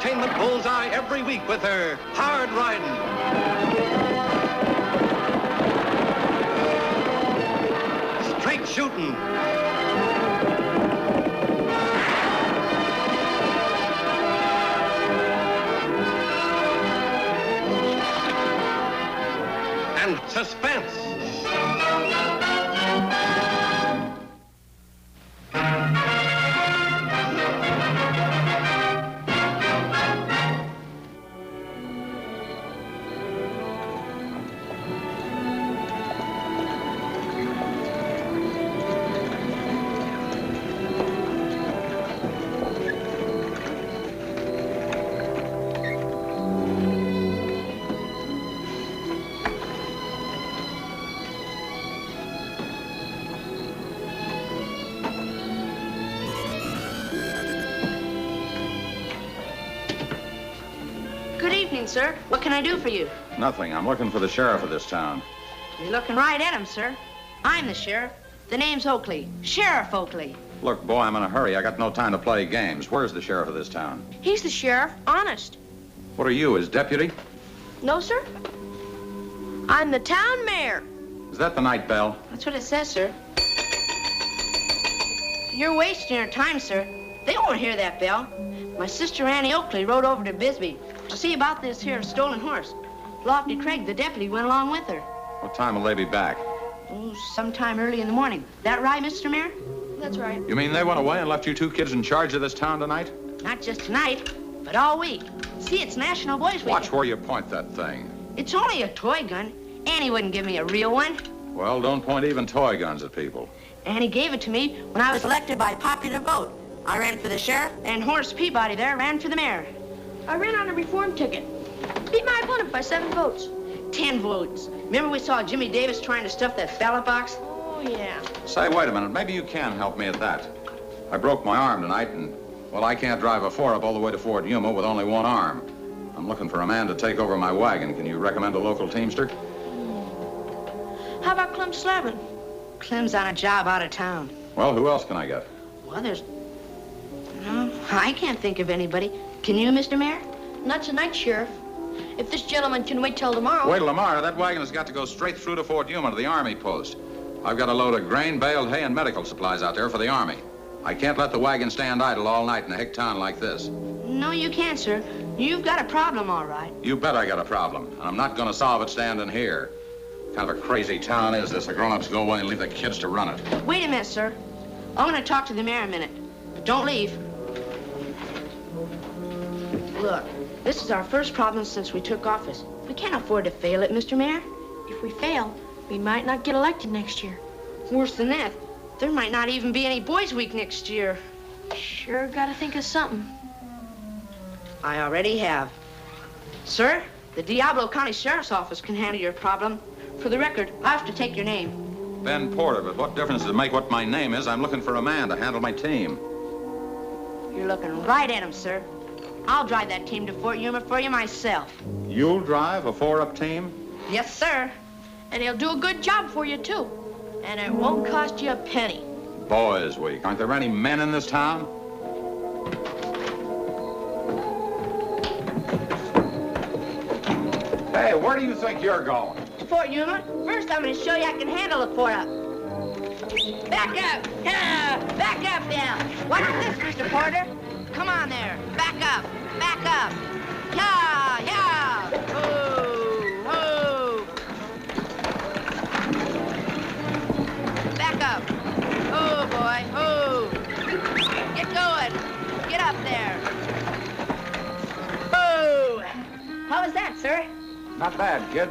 entertainment bullseye every week with her hard riding. Straight shooting. And suspense. Sir, what can I do for you? Nothing. I'm looking for the sheriff of this town. You're looking right at him, sir. I'm the sheriff. The name's Oakley. Sheriff Oakley. Look, boy, I'm in a hurry. I got no time to play games. Where's the sheriff of this town? He's the sheriff, honest. What are you, his deputy? No, sir. I'm the town mayor. Is that the night bell? That's what it says, sir. You're wasting your time, sir. They won't hear that bell. My sister Annie Oakley rode over to Bisbee to see about this here stolen horse. Lofty Craig, the deputy, went along with her. What time will they be back? Oh, sometime early in the morning. That right, Mr. Mayor? That's right. You mean they went away and left you two kids in charge of this town tonight? Not just tonight, but all week. See, it's National Boys Week. Watch where you point that thing. It's only a toy gun. Annie wouldn't give me a real one. Well, don't point even toy guns at people. Annie gave it to me when I was elected by popular vote. I ran for the sheriff, and Horace Peabody there ran for the mayor. I ran on a reform ticket. Beat my opponent by 7 votes. 10 votes. Remember we saw Jimmy Davis trying to stuff that ballot box? Oh, yeah. Say, wait a minute. Maybe you can help me at that. I broke my arm tonight, and, well, I can't drive a 4-up all the way to Fort Yuma with only one arm. I'm looking for a man to take over my wagon. Can you recommend a local teamster? How about Clem Slavin? Clem's on a job out of town. Well, who else can I get? Well, there's... No, I can't think of anybody. Can you, Mr. Mayor? Not tonight, Sheriff. If this gentleman can wait till tomorrow... Wait till tomorrow. That wagon has got to go straight through to Fort Yuma to the Army post. I've got a load of grain, baled hay, and medical supplies out there for the Army. I can't let the wagon stand idle all night in a hick town like this. No, you can't, sir. You've got a problem, all right. You bet I got a problem, and I'm not going to solve it standing here. What kind of a crazy town is this? The grown-ups go away and leave the kids to run it. Wait a minute, sir. I'm going to talk to the mayor a minute. But don't leave. Look, this is our first problem since we took office. We can't afford to fail it, Mr. Mayor. If we fail, we might not get elected next year. Worse than that, there might not even be any Boys Week next year. Sure gotta think of something. I already have. Sir, the Diablo County Sheriff's Office can handle your problem. For the record, I have to take your name. Ben Porter, but what difference does it make what my name is? I'm looking for a man to handle my team. You're looking right at him, sir. I'll drive that team to Fort Yuma for you myself. You'll drive a 4-up team? Yes, sir. And he'll do a good job for you, too. And it won't cost you a penny. Boys Week. Aren't there any men in this town? Hey, where do you think you're going? Fort Yuma, first I'm going to show you I can handle a 4-up. Back up! Back up now! Watch this, Mr. Porter. Come on there. Back up. Back up. Yeah, yeah. Ho, ho. Back up. Oh, boy. Oh. Get going. Get up there. Oh. How was that, sir? Not bad, kid.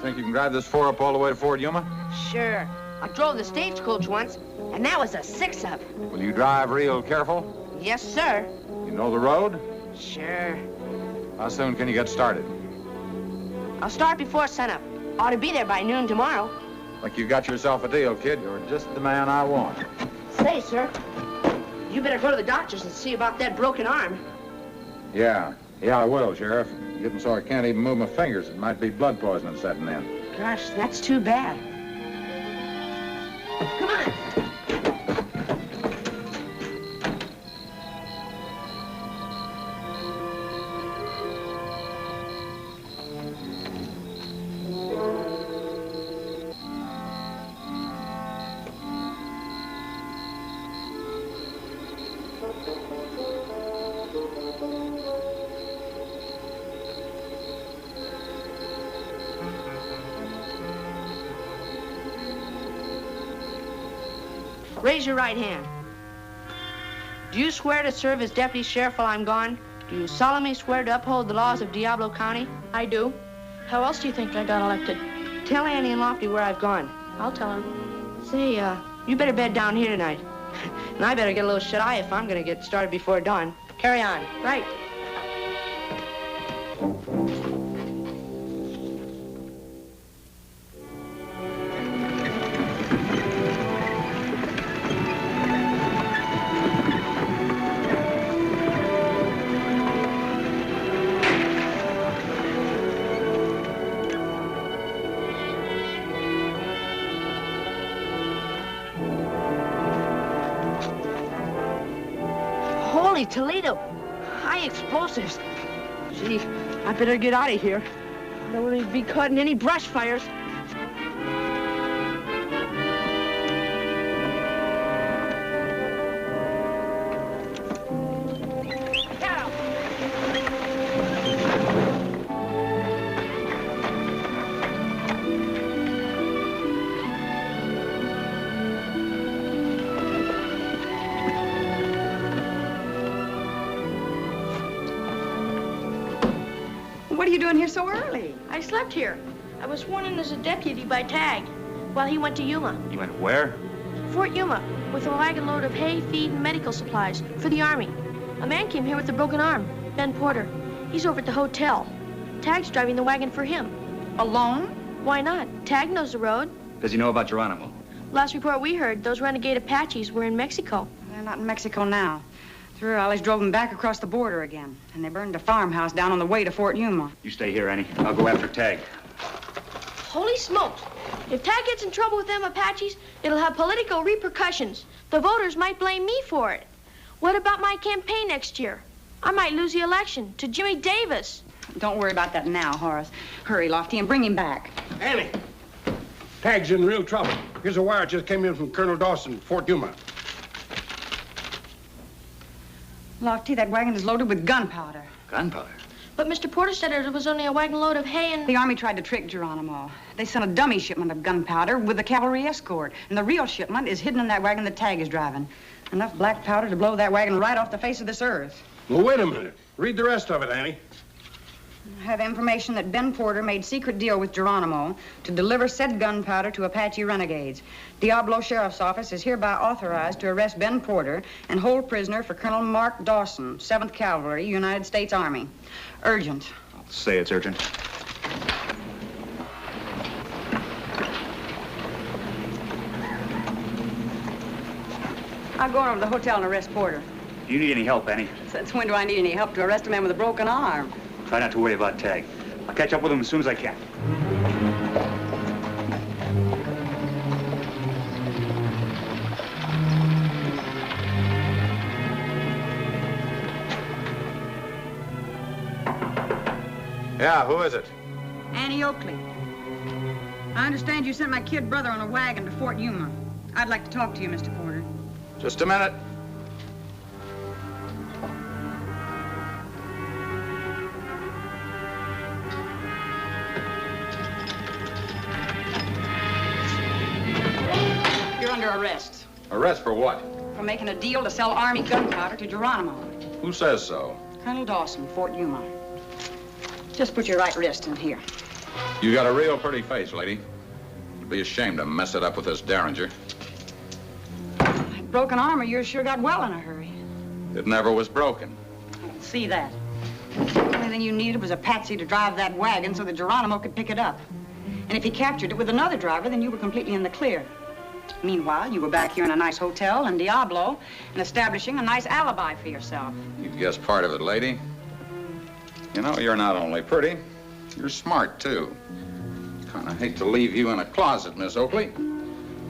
Think you can drive this 4-up all the way to Fort Yuma? Sure. I drove the stagecoach once, and that was a 6-up. Will you drive real careful? Yes, sir. You know the road? Sure. How soon can you get started? I'll start before sunup. Ought to be there by noon tomorrow. Think you got yourself a deal, kid. You're just the man I want. Say, sir, you better go to the doctors and see about that broken arm. Yeah, I will, Sheriff. Getting so I can't even move my fingers. It might be blood poisoning setting in. Gosh, that's too bad. Come on. Raise your right hand. Do you swear to serve as deputy sheriff while I'm gone? Do you solemnly swear to uphold the laws of Diablo County? I do. How else do you think I got elected? Tell Annie and Lofty where I've gone. I'll tell her. Say, you better bed down here tonight. And I better get a little shut-eye if I'm gonna get started before dawn. Carry on. Right. Holy Toledo! High explosives. Gee, I better get out of here. I don't want to be caught in any brush fires. What are you doing here so early? I slept here. I was sworn in as a deputy by Tagg while he went to Yuma. You went where? Fort Yuma, with a wagon load of hay, feed, and medical supplies for the Army. A man came here with a broken arm, Ben Porter. He's over at the hotel. Tagg's driving the wagon for him. Alone? Why not? Tagg knows the road. Does he know about Geronimo? Last report we heard, those renegade Apaches were in Mexico. They're not in Mexico now. Three rallies drove them back across the border again, and they burned a farmhouse down on the way to Fort Yuma. You stay here, Annie. I'll go after Tagg. Holy smokes! If Tagg gets in trouble with them Apaches, it'll have political repercussions. The voters might blame me for it. What about my campaign next year? I might lose the election to Jimmy Davis. Don't worry about that now, Horace. Hurry, Lofty, and bring him back. Annie, Tagg's in real trouble. Here's a wire just came in from Colonel Dawson, Fort Yuma. Lofty, that wagon is loaded with gunpowder. Gunpowder? But Mr. Porter said it was only a wagon load of hay and... The Army tried to trick Geronimo. They sent a dummy shipment of gunpowder with a cavalry escort, and the real shipment is hidden in that wagon that Tagg is driving. Enough black powder to blow that wagon right off the face of this earth. Well, wait a minute. Read the rest of it, Annie. I have information that Ben Porter made secret deal with Geronimo to deliver said gunpowder to Apache renegades. Diablo Sheriff's Office is hereby authorized to arrest Ben Porter and hold prisoner for Colonel Mark Dawson, 7th Cavalry, United States Army. Urgent. I'll say it's urgent. I'll go over to the hotel and arrest Porter. Do you need any help, Annie? Since when do I need any help to arrest a man with a broken arm? Try not to worry about Tagg. I'll catch up with him as soon as I can. Yeah, who is it? Annie Oakley. I understand you sent my kid brother on a wagon to Fort Yuma. I'd like to talk to you, Mr. Porter. Just a minute. You're under arrest Arrest for what? for making a deal to sell Army gunpowder to Geronimo. Who says so? Colonel Dawson, Fort Yuma. Just put your right wrist in here. You got a real pretty face, lady. You'd be ashamed to mess it up with this Derringer. That broken arm of yours sure got well in a hurry. It never was broken. I can see that. The only thing you needed was a patsy to drive that wagon so that Geronimo could pick it up. And if he captured it with another driver, then you were completely in the clear. Meanwhile, you were back here in a nice hotel in Diablo and establishing a nice alibi for yourself. You guessed part of it, lady. You know, you're not only pretty, you're smart, too. Kind of hate to leave you in a closet, Miss Oakley.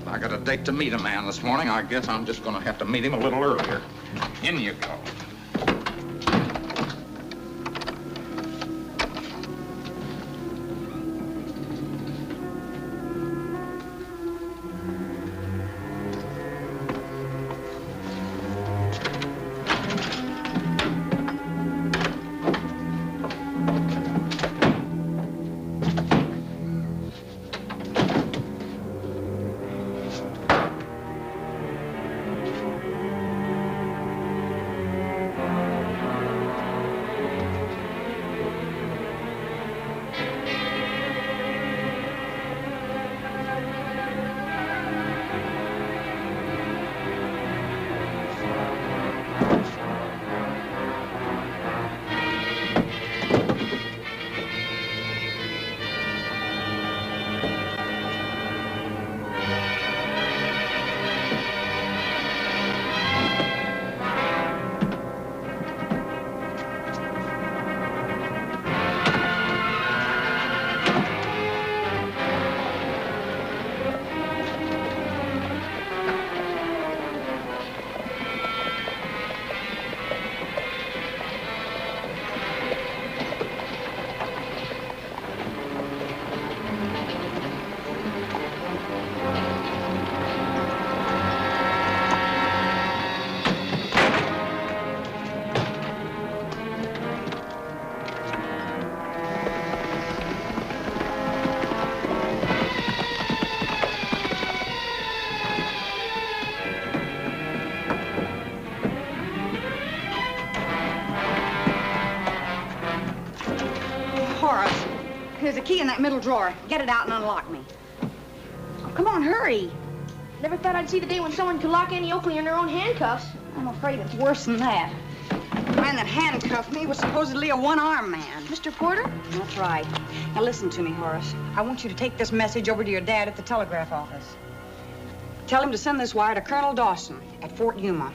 I got a date to meet a man this morning. I guess I'm just going to have to meet him a little earlier. In you go. key in that middle drawer. Get it out and unlock me. Oh, come on, hurry. Never thought I'd see the day when someone could lock Annie Oakley in her own handcuffs. I'm afraid it's worse than that. The man that handcuffed me was supposedly a one-armed man. Mr. Porter? That's right. Now listen to me, Horace. I want you to take this message over to your dad at the telegraph office. Tell him to send this wire to Colonel Dawson at Fort Yuma.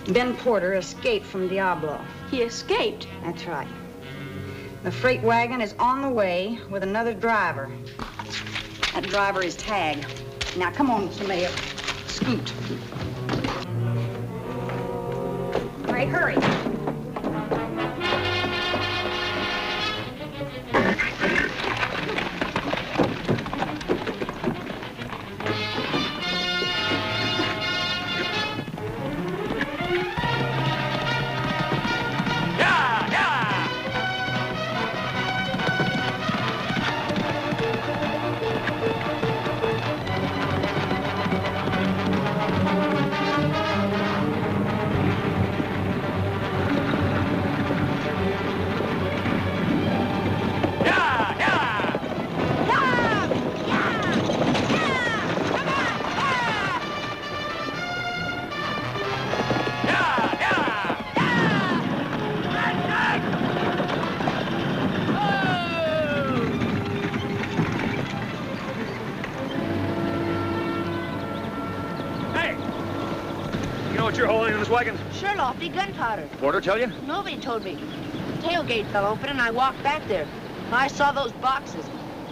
Ben Porter escaped from Diablo. He escaped? That's right. The freight wagon is on the way with another driver. That driver is Tagg. Now, come on, Mr. Mayor. Scoot. All right, hurry. You're holding in this wagon? Sure, Lofty, gunpowder. Porter tell you? Nobody told me. The tailgate fell open and I walked back there. I saw those boxes.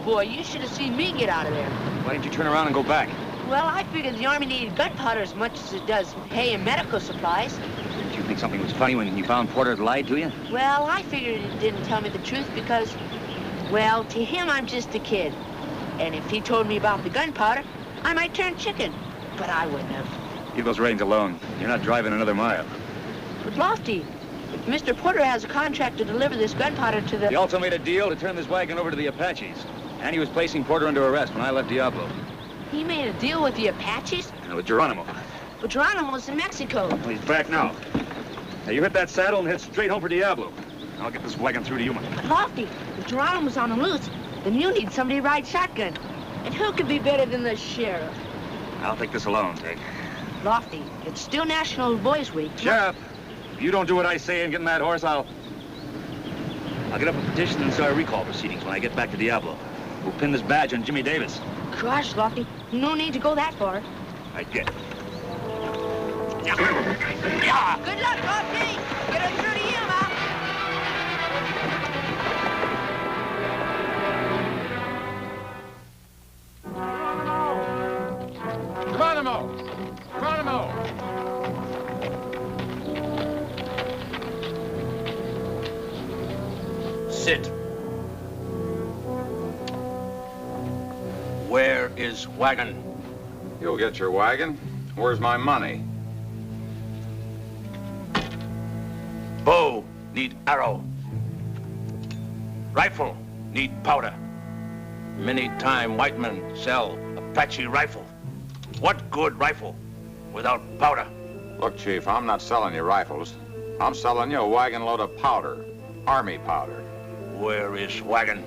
Boy, you should have seen me get out of there. Why didn't you turn around and go back? Well, I figured the Army needed gunpowder as much as it does hay and medical supplies. Did you think something was funny when you found Porter had lied to you? Well, I figured he didn't tell me the truth because, well, to him, I'm just a kid. And if he told me about the gunpowder, I might turn chicken. But I wouldn't have. Leave those reins alone. You're not driving another mile. But Lofty, if Mr. Porter has a contract to deliver this gunpowder to the... He also made a deal to turn this wagon over to the Apaches. And he was placing Porter under arrest when I left Diablo. He made a deal with the Apaches? And with Geronimo. But Geronimo's in Mexico. Well, he's back now. Now, you hit that saddle and head straight home for Diablo. I'll get this wagon through to Yuma. But Lofty, if Geronimo's on the loose, then you need somebody to ride shotgun. And who could be better than the sheriff? I'll take this alone, Tagg. Lofty, it's still National Boys Week. Sheriff, if you don't do what I say and get in that horse, I'll get up a petition and start recall proceedings when I get back to Diablo. We'll pin this badge on Jimmy Davis. Gosh, Lofty, no need to go that far. I get it. Good luck, Lofty. Get us through to Yuma. Geronimo! Geronimo! Sit. Where is wagon? You'll get your wagon. Where's my money? Bow need arrow. Rifle need powder. Many time white men sell Apache rifle. What good rifle without powder? Look, Chief, I'm not selling you rifles. I'm selling you a wagon load of powder. Army powder. Where is wagon?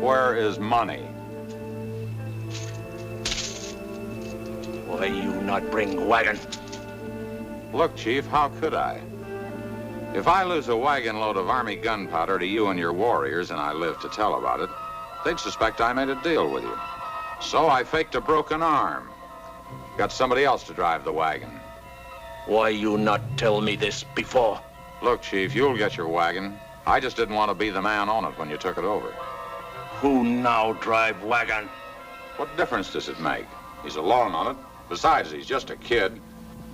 Where is money? Why you not bring wagon? Look, Chief, how could I? If I lose a wagon load of Army gunpowder to you and your warriors and I live to tell about it, they'd suspect I made a deal with you. So I faked a broken arm. Got somebody else to drive the wagon. Why you not tell me this before? Look, Chief, you'll get your wagon. I just didn't want to be the man on it when you took it over. Who now drive wagon? What difference does it make? He's alone on it. Besides, he's just a kid.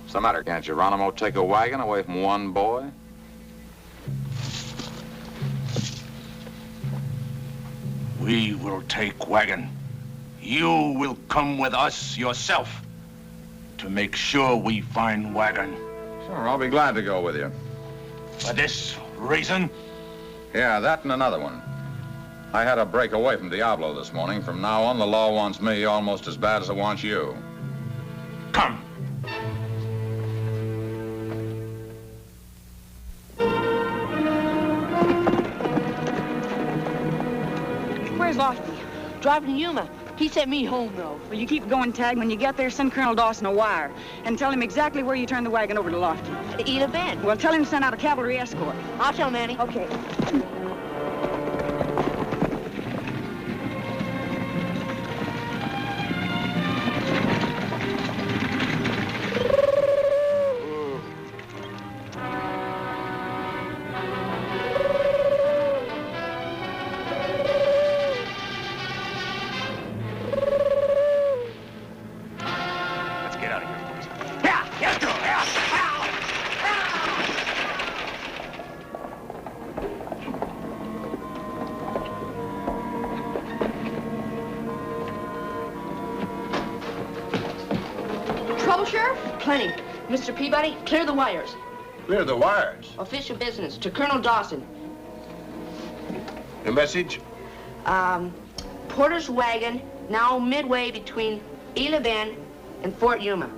What's the matter? Can't Geronimo take a wagon away from one boy? We will take wagon. You will come with us yourself to make sure we find wagon. Sure, I'll be glad to go with you. For this reason? Yeah, that and another one. I had to break away from Diablo this morning. From now on, the law wants me almost as bad as it wants you. Come. Where's Lofty? Driving to Yuma. He sent me home, though. Well, you keep going, Tagg. When you get there, send Colonel Dawson a wire and tell him exactly where you turn the wagon over to Lofty. Either Bend. Well, tell him to send out a cavalry escort. I'll tell him, Annie. Okay. Plenty. Mr. Peabody, clear the wires. Clear the wires? Official business to Colonel Dawson. The message? Porter's wagon, now midway between Ela Bend and Fort Yuma.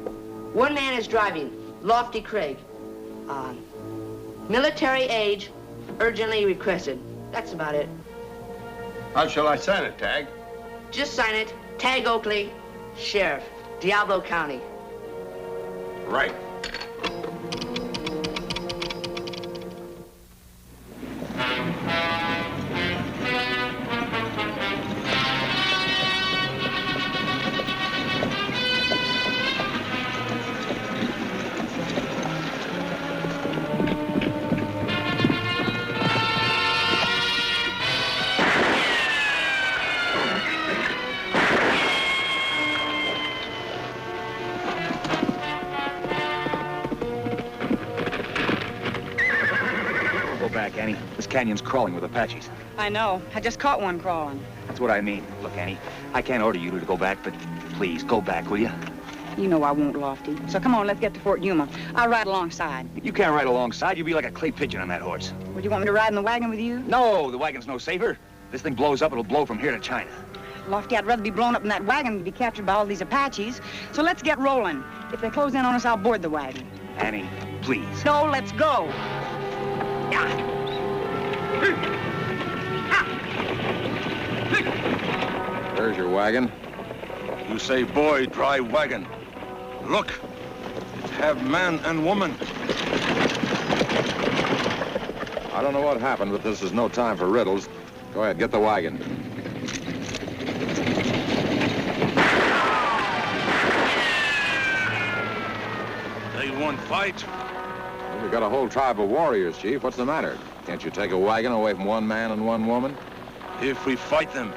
One man is driving, Lofty Craig. Military age, urgently requested. That's about it. How shall I sign it, Tagg? Just sign it. Tagg Oakley, Sheriff, Diablo County. Right. Annie. This canyon's crawling with Apaches. I know. I just caught one crawling. That's what I mean. Look, Annie, I can't order you to go back, but please, go back, will you? You know I won't, Lofty. So come on, let's get to Fort Yuma. I'll ride alongside. You can't ride alongside. You'll be like a clay pigeon on that horse. Would you want me to ride in the wagon with you? No, the wagon's no safer. This thing blows up, it'll blow from here to China. Lofty, I'd rather be blown up in that wagon than be captured by all these Apaches. So let's get rolling. If they close in on us, I'll board the wagon. Annie, please. No, let's go. There's your wagon. You say boy, drive wagon. Look, it have man and woman. I don't know what happened, but this is no time for riddles. Go ahead, get the wagon. They won't fight. Well, we've got a whole tribe of warriors, Chief. What's the matter? Can't you take a wagon away from one man and one woman? If we fight them,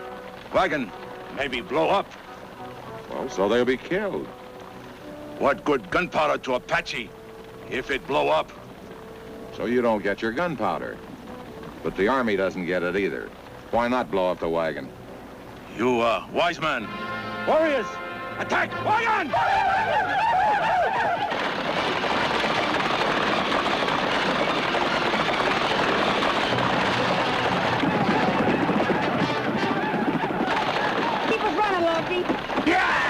wagon maybe blow up. Well, so they'll be killed. What good gunpowder to Apache if it blow up? So you don't get your gunpowder. But the army doesn't get it either. Why not blow up the wagon? You, wise man. Warriors, attack wagon! Keep us running, Lofty. Yeah!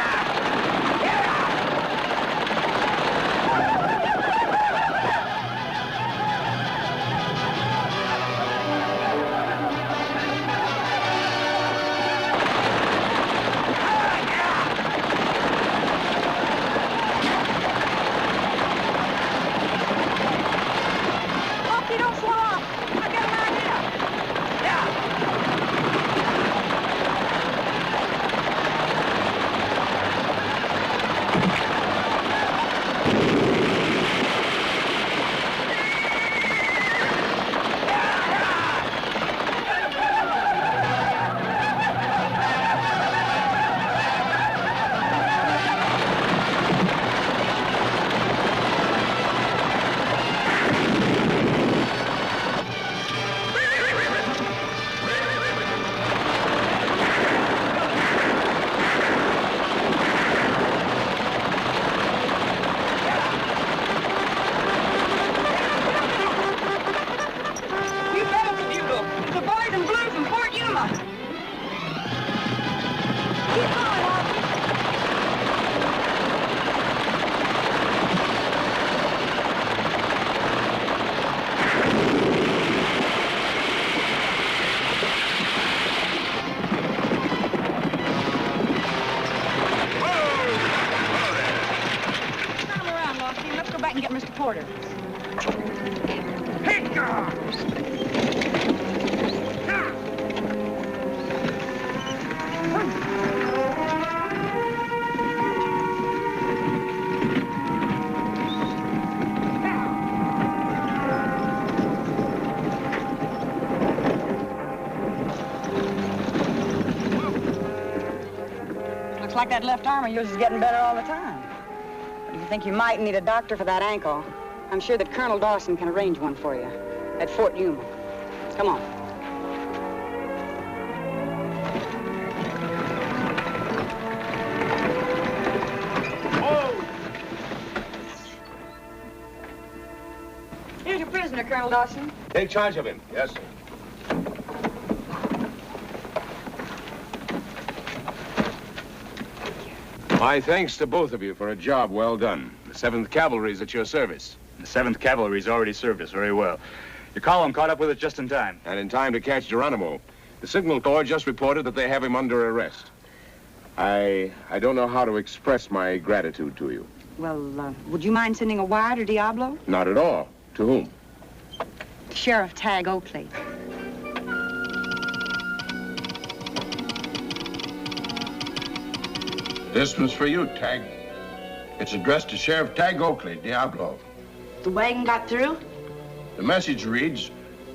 order. Looks like that left arm of yours is getting better all the time. But if you think you might need a doctor for that ankle, I'm sure that Colonel Dawson can arrange one for you at Fort Yuma. Come on. Here's your prisoner, Colonel Dawson. Take charge of him. Yes, sir. My thanks to both of you for a job well done. The 7th Cavalry is at your service. The 7th Cavalry's already served us very well. Your column caught up with us just in time. And in time to catch Geronimo. The Signal Corps just reported that they have him under arrest. I don't know how to express my gratitude to you. Well, would you mind sending a wire to Diablo? Not at all. To whom? Sheriff Tagg Oakley. This one's for you, Tagg. It's addressed to Sheriff Tagg Oakley, Diablo. The wagon got through? The message reads,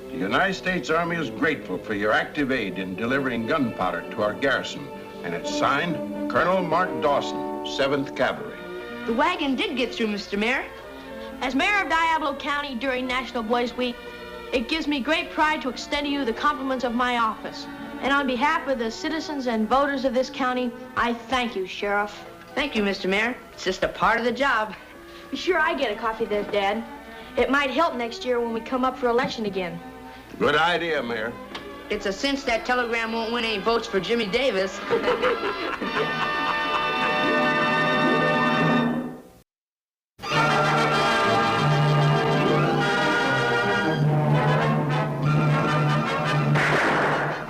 the United States Army is grateful for your active aid in delivering gunpowder to our garrison. And it's signed, Colonel Mark Dawson, 7th Cavalry. The wagon did get through, Mr. Mayor. As mayor of Diablo County during National Boys Week, it gives me great pride to extend to you the compliments of my office. And on behalf of the citizens and voters of this county, I thank you, Sheriff. Thank you, Mr. Mayor. It's just a part of the job. Be sure I get a copy of this, Dad. It might help next year when we come up for election again. Good idea, Mayor. It's a cinch that telegram won't win any votes for Jimmy Davis.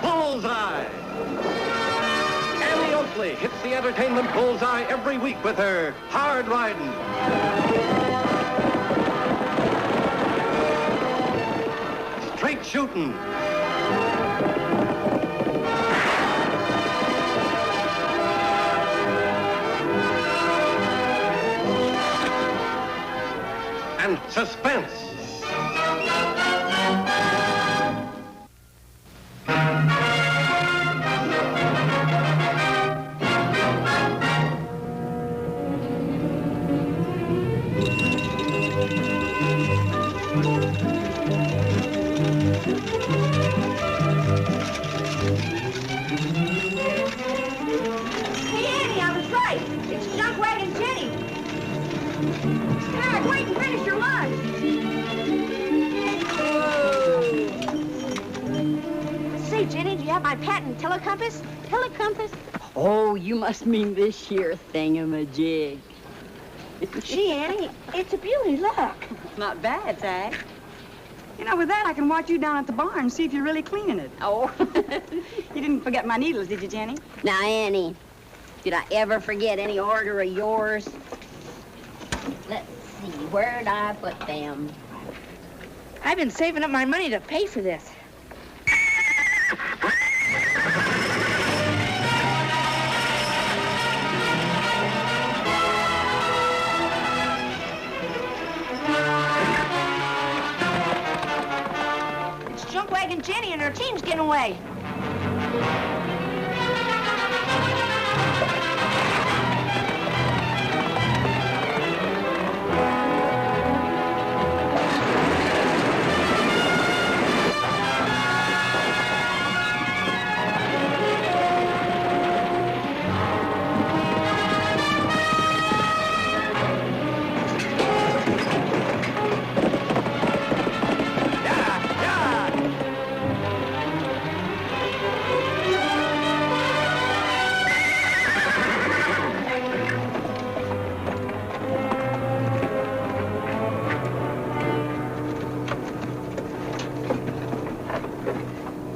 Bullseye! Annie Oakley hits the entertainment bullseye every week with her hard riding. Straight shooting. And suspense. Hey, Annie, I was right. It's Junk Wagon Jenny. Tagg, wait and finish your lunch. Say, Jenny, do you have my patent telecompass? Telecompass? Oh, you must mean this here thingamajig. Gee, Annie, it's a beauty. Look. Not bad, Tagg. You know, with that, I can watch you down at the barn and see if you're really cleaning it. Oh. You didn't forget my needles, did you, Jenny? Now, Annie, did I ever forget any order of yours? Let's see, where'd I put them? I've been saving up my money to pay for this. It's Junk Wagon Jenny and her team's getting away.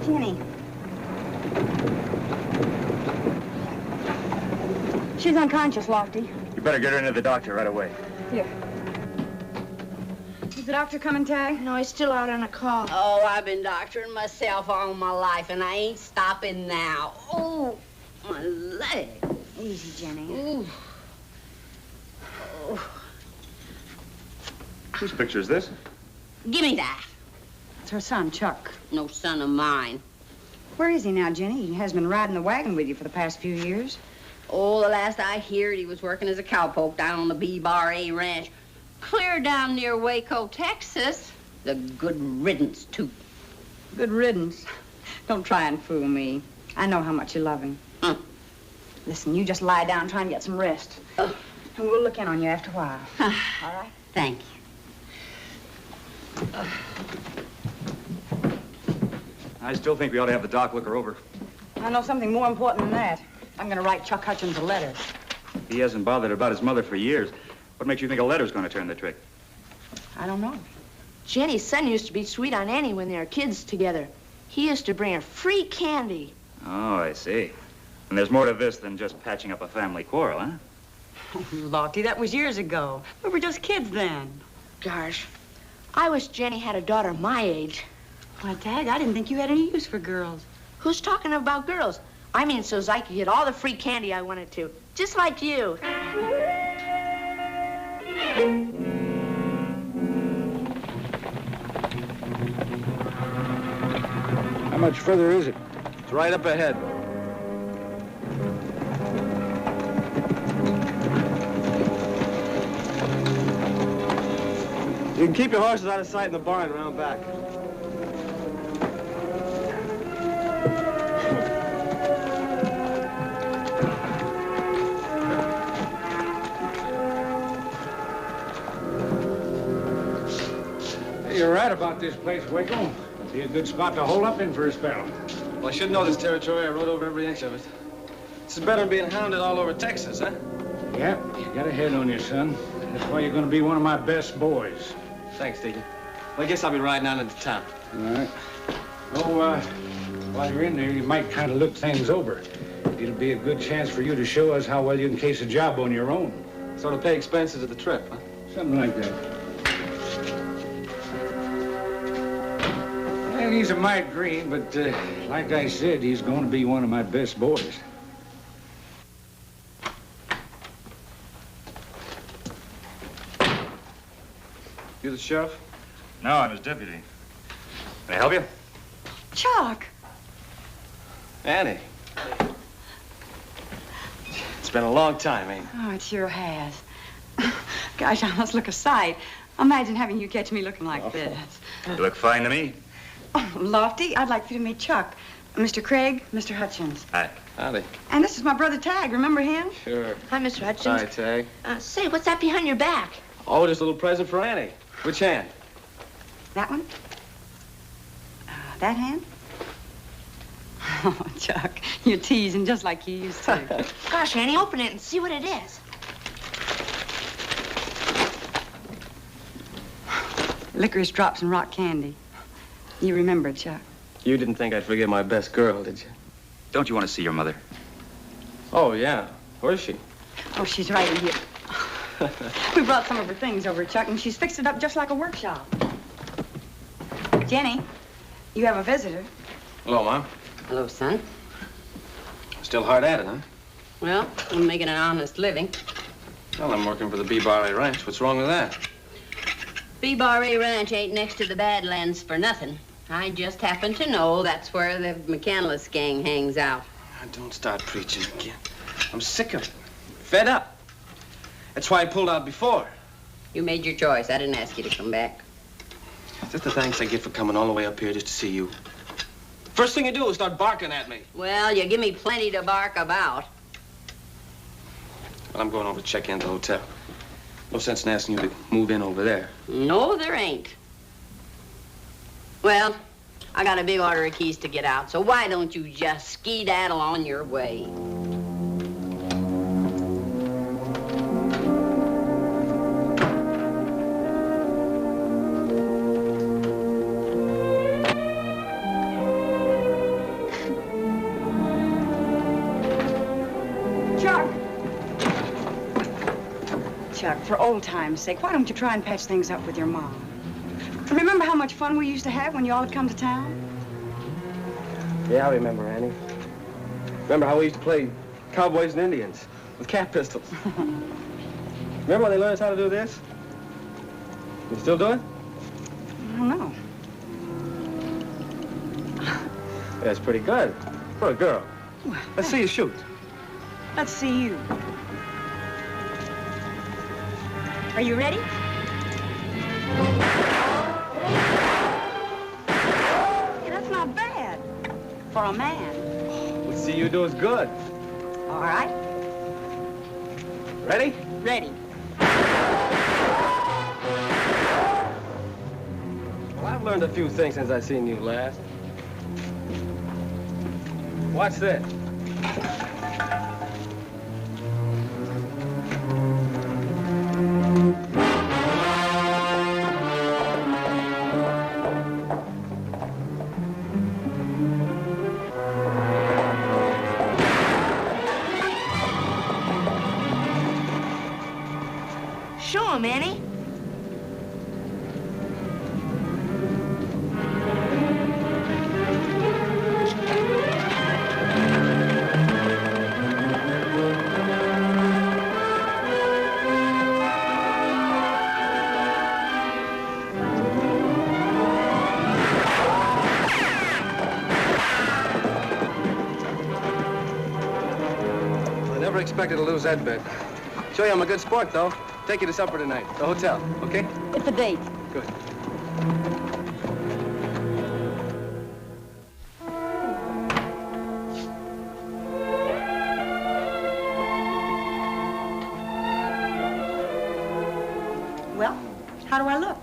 Jenny. She's unconscious, Lofty. You better get her into the doctor right away. Here. the doctor coming, Tagg? No, he's still out on a call. Oh, I've been doctoring myself all my life, and I ain't stopping now. Oh, my leg. Easy, Jenny. Ooh. Oh. Whose picture is this? Give me that. It's her son, Chuck. No son of mine. Where is he now, Jenny? He has been riding the wagon with you for the past few years. Oh, the last I heard, he was working as a cowpoke down on the B-Bar-A ranch. Clear down near Waco, Texas. The good riddance, too. Good riddance. Don't try and fool me. I know how much you love him. Listen, you just lie down, try and get some rest. And we'll look in on you after a while. All right? Thank you. I still think we ought to have the doc look her over. I know something more important than that. I'm going to write Chuck Hutchins a letter. He hasn't bothered about his mother for years. What makes you think a letter's going to turn the trick? I don't know. Jenny's son used to be sweet on Annie when they were kids together. He used to bring her free candy. Oh, I see. And there's more to this than just patching up a family quarrel, huh? Oh, Lottie, that was years ago. We were just kids then. Gosh, I wish Jenny had a daughter my age. Why, Tagg, I didn't think you had any use for girls. Who's talking about girls? I mean, so's I could get all the free candy I wanted to, just like you. How much further is it? It's right up ahead. You can keep your horses out of sight in the barn around back. You're right about this place, Waco. Be a good spot to hold up in for a spell. Well, I should know this territory. I rode over every inch of it. This is better than being hounded all over Texas, huh? Yep, you got a head on you, son. That's why you're going to be one of my best boys. Thanks, Deacon. Well, I guess I'll be riding out into town. All right. Oh, while you're in there, you might kind of look things over. It'll be a good chance for you to show us how well you can case a job on your own. Sort of pay expenses of the trip, huh? Something like that. Well, he's a mite green, but like I said, he's going to be one of my best boys. You the sheriff? No, I'm his deputy. Can I help you? Chuck! Annie. It's been a long time, ain't it? Oh, it sure has. Gosh, I must look a sight. Imagine having you catch me looking like this. You look fine to me. Oh, Lofty, I'd like you to meet Chuck. Mr. Craig, Mr. Hutchins. Hi. Howdy. And this is my brother Tagg. Remember him? Sure. Hi, Mr. Hutchins. Hi, Tagg. Say, what's that behind your back? Oh, just a little present for Annie. Which hand? That one? That hand? Oh, Chuck, you're teasing just like you used to. Gosh, Annie, open it and see what it is. Licorice drops and rock candy. You remember, Chuck? You didn't think I'd forget my best girl, did you? Don't you want to see your mother? Oh, yeah. Where's she? Oh, she's right in here. We brought some of her things over, Chuck, and she's fixed it up just like a workshop. Jenny, you have a visitor. Hello, Mom. Hello, son. Still hard at it, huh? Well, I'm making an honest living. Well, I'm working for the B-Bar-A Ranch. What's wrong with that? B-Bar-A Ranch ain't next to the Badlands for nothing. I just happen to know that's where the McCandless gang hangs out. Don't start preaching again. I'm sick of it. Fed up. That's why I pulled out before. You made your choice. I didn't ask you to come back. Just the thanks I get for coming all the way up here just to see you. First thing you do is start barking at me. Well, you give me plenty to bark about. Well, I'm going over to check in the hotel. No sense in asking you to move in over there. No, there ain't. Well, I got a big order of keys to get out, so why don't you just skedaddle on your way? Chuck, for old time's sake, why don't you try and patch things up with your mom? Remember how much fun we used to have when you all would come to town? Yeah, I remember, Annie. Remember how we used to play cowboys and Indians with cat pistols? Remember when they learned us how to do this? You still do it? I don't know. Yeah, it's pretty good. For a girl. Well, Let's see you shoot. Let's see you. Are you ready? Hey, that's not bad. For a man. Let's see you do as good. All right. Ready? Ready. Well, I've learned a few things since I seen you last. Watch this. Show him, Annie. I never expected to lose that bet. Show you I'm a good sport, though. Take you to supper tonight, the hotel, okay? It's a date. Good. Well, how do I look?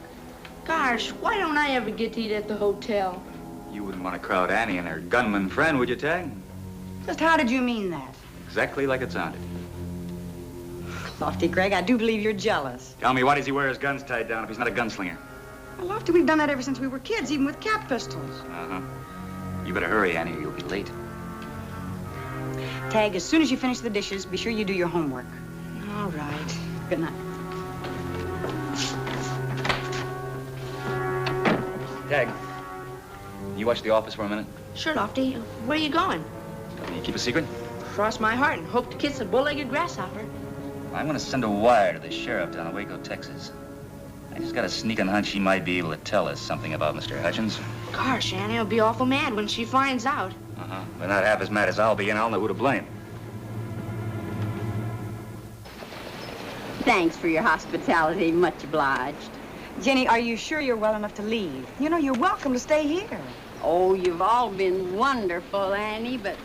Gosh, why don't I ever get to eat at the hotel? You wouldn't want to crowd Annie and her gunman friend, would you, Tagg? Just how did you mean that? Exactly like it sounded. Lofty, Greg, I do believe you're jealous. Tell me, why does he wear his guns tied down if he's not a gunslinger? Well, Lofty, we've done that ever since we were kids, even with cat pistols. Uh-huh. You better hurry, Annie, or you'll be late. Tagg, as soon as you finish the dishes, be sure you do your homework. All right. Good night. Tagg, you watch the office for a minute? Sure, Lofty. Where are you going? Can you keep a secret? Cross my heart and hope to kiss a bull-legged grasshopper. I'm going to send a wire to the sheriff down in Waco, Texas. I just got a sneaking hunch she might be able to tell us something about Mr. Hutchins. Gosh, Annie will be awful mad when she finds out. Uh-huh. But not half as mad as I'll be, and I'll know who to blame. Thanks for your hospitality. Much obliged. Jenny, are you sure you're well enough to leave? You know, you're welcome to stay here. Oh, you've all been wonderful, Annie, but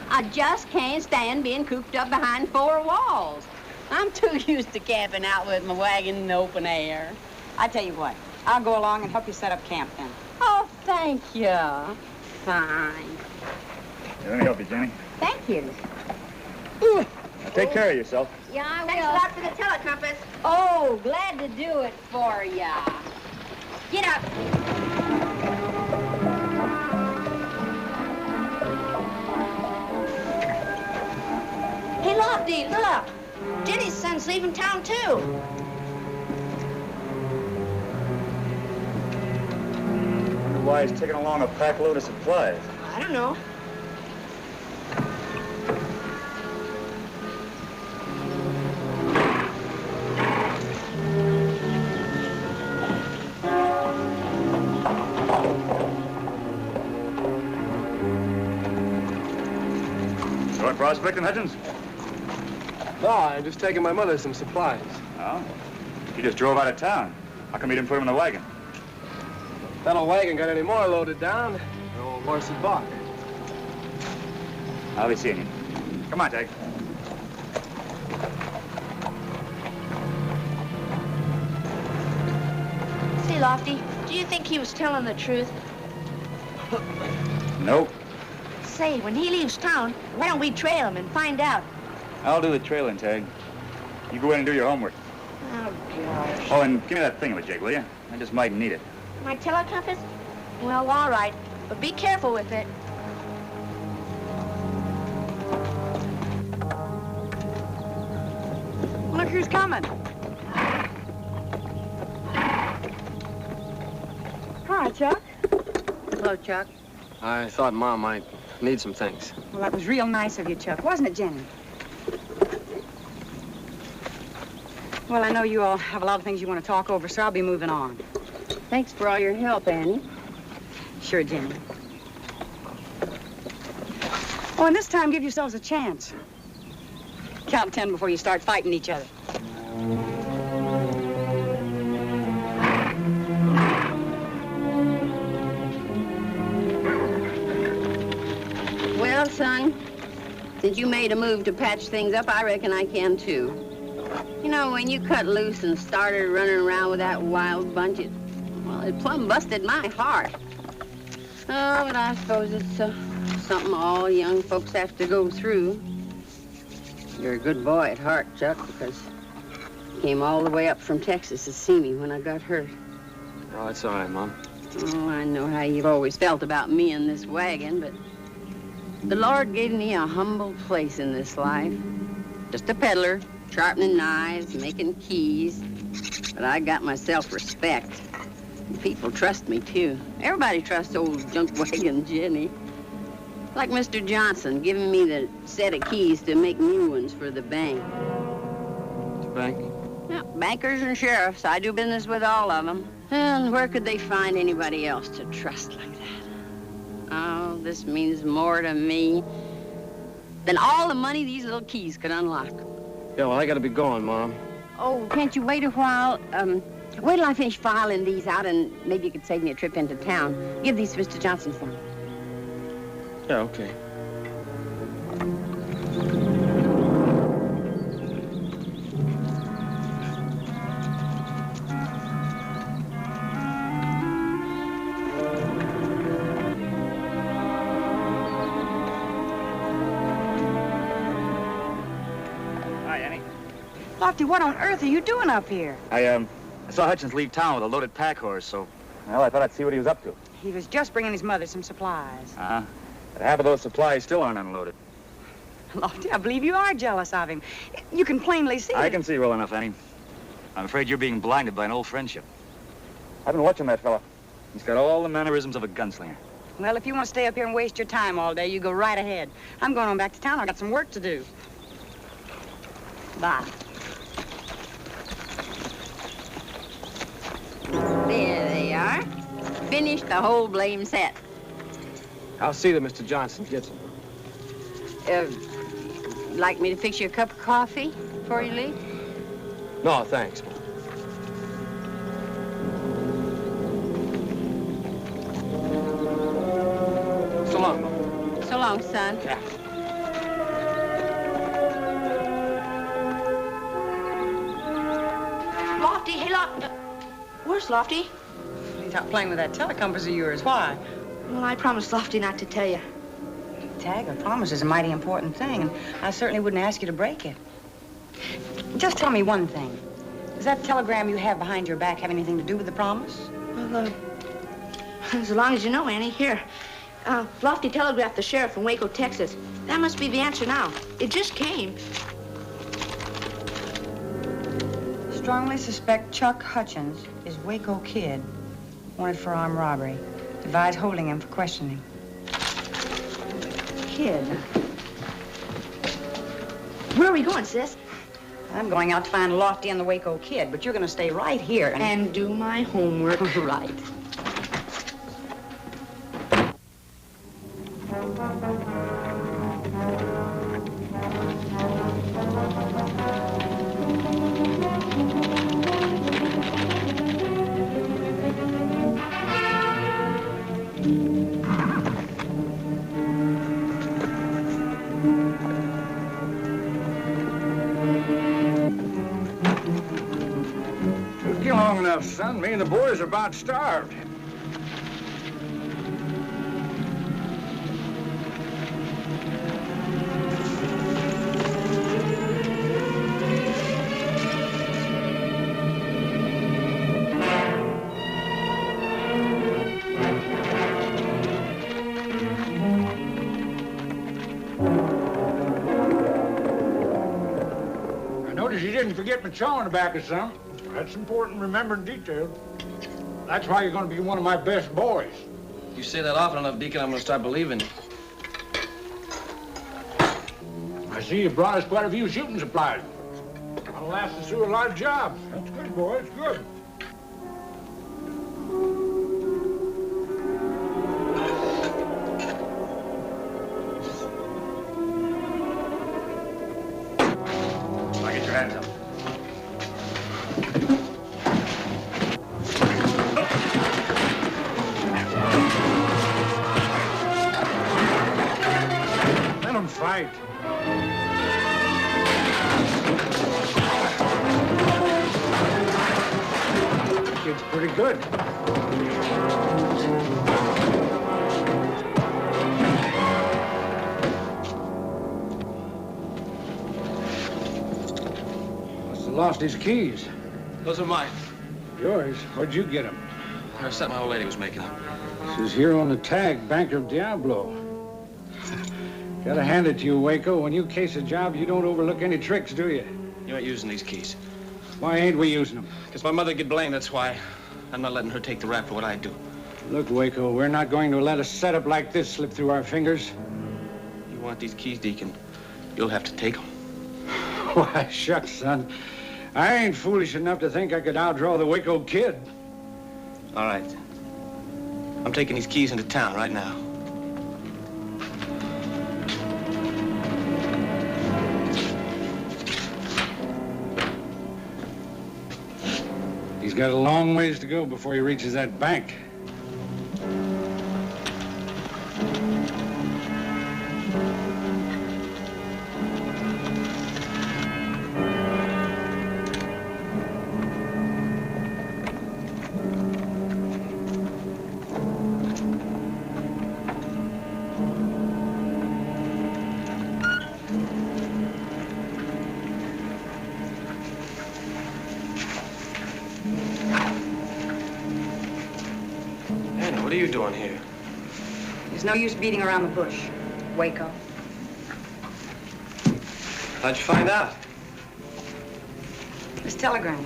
I just can't stand being cooped up behind four walls. I'm too used to camping out with my wagon in the open air. I tell you what, I'll go along and help you set up camp then. Oh, thank you. Fine. Let me help you, Jenny. Thank you. Now, take care of yourself. Yeah, I will. Thanks a lot for the telecompass. Oh, glad to do it for ya. Get up. Hey, Lofty, look. Jenny's son's leaving town, too. Why he's taking along a pack load of supplies? I don't know. Going prospecting, Hutchins? No, I'm just taking my mother some supplies. Oh? He just drove out of town. How come you didn't put him in the wagon? That old wagon got any more loaded down, the old horse would balk. I'll be seeing you. Come on, Tagg. Say, Lofty, do you think he was telling the truth? Nope. Say, when he leaves town, why don't we trail him and find out? I'll do the trailing, Tagg. You go in and do your homework. Oh, gosh. Oh, and give me that thingamajig, will you? I just might need it. My telecompass? Well, all right, but be careful with it. Look who's coming. Chuck. Hello, Chuck. I thought Mom might need some things. Well, that was real nice of you, Chuck, wasn't it, Jenny? Well, I know you all have a lot of things you want to talk over, so I'll be moving on. Thanks for all your help, Annie. Sure, Jenny. Oh, and this time, give yourselves a chance. Count 10 before you start fighting each other. Well, son, since you made a move to patch things up, I reckon I can, too. You know, when you cut loose and started running around with that wild bunch, it plumb busted my heart. Oh, but I suppose it's something all young folks have to go through. You're a good boy at heart, Chuck, because you came all the way up from Texas to see me when I got hurt. Oh, that's all right, Mom. Oh, I know how you've always felt about me and this wagon, but the Lord gave me a humble place in this life. Just a peddler, sharpening knives, making keys. But I got my self-respect. People trust me, too. Everybody trusts old junk wagon Jenny. Like Mr. Johnson giving me the set of keys to make new ones for the bank. The bank? Yeah, bankers and sheriffs. I do business with all of them. And where could they find anybody else to trust like that? Oh, this means more to me than all the money these little keys could unlock. Yeah, well, I gotta be going, Mom. Oh, can't you wait a while? Wait till I finish filing these out, and maybe you could save me a trip into town. Give these to Mr. Johnson for me. Yeah, okay. Hi, Annie. Lofty, what on earth are you doing up here? I saw Hutchins leave town with a loaded pack horse, so, well, I thought I'd see what he was up to. He was just bringing his mother some supplies. Uh-huh. But half of those supplies still aren't unloaded. Lofty, I believe you are jealous of him. You can plainly see I it. can see well enough, Annie. I'm afraid you're being blinded by an old friendship. I've been watching that fella. He's got all the mannerisms of a gunslinger. Well, if you want to stay up here and waste your time all day, you go right ahead. I'm going on back to town. I've got some work to do. Bye. There they are. Finished the whole blame set. I'll see that Mr. Johnson gets them. Like me to fix you a cup of coffee before you leave? No, thanks, Mom. So long, Mom. So long, son. Yeah. Lofty, hey, Lofty. Where's Lofty? He's out playing with that telecompass of yours. Why? Well, I promised Lofty not to tell you. Tagg, a promise is a mighty important thing, and I certainly wouldn't ask you to break it. Just tell me one thing. Does that telegram you have behind your back have anything to do with the promise? Well, as long as you know, Annie, here. Lofty telegraphed the sheriff in Waco, Texas. That must be the answer now. It just came. Strongly suspect Chuck Hutchins is Waco Kid, wanted for armed robbery. Advise holding him for questioning. Kid. Where are we going, sis? I'm going out to find Lofty and the Waco Kid, but you're going to stay right here And do my homework right. Took you long enough, son. Me and the boys are about starved. I noticed you didn't forget my chaw in the back of some. That's important, remembering details. That's why you're going to be one of my best boys. You say that often enough, Deacon, I'm going to start believing you. I see you brought us quite a few shooting supplies. That'll last us through a lot of jobs. That's good, boy. It's good. Now get your hands up. Let them fight. That kid's pretty good. Must have lost his keys. Those are mine. Yours? Where'd you get them? There's something my old lady was making up. This is here on the tag, banker of Diablo. Gotta hand it to you, Waco. When you case a job, you don't overlook any tricks, do you? You ain't using these keys. Why ain't we using them? Because my mother get blamed, that's why. I'm not letting her take the rap for what I do. Look, Waco, we're not going to let a setup like this slip through our fingers. You want these keys, Deacon, you'll have to take them. Why, shucks, son. I ain't foolish enough to think I could outdraw the Waco kid. All right. I'm taking these keys into town right now. He's got a long ways to go before he reaches that bank. What are you doing here? There's no use beating around the bush, Waco. How'd you find out? This telegram.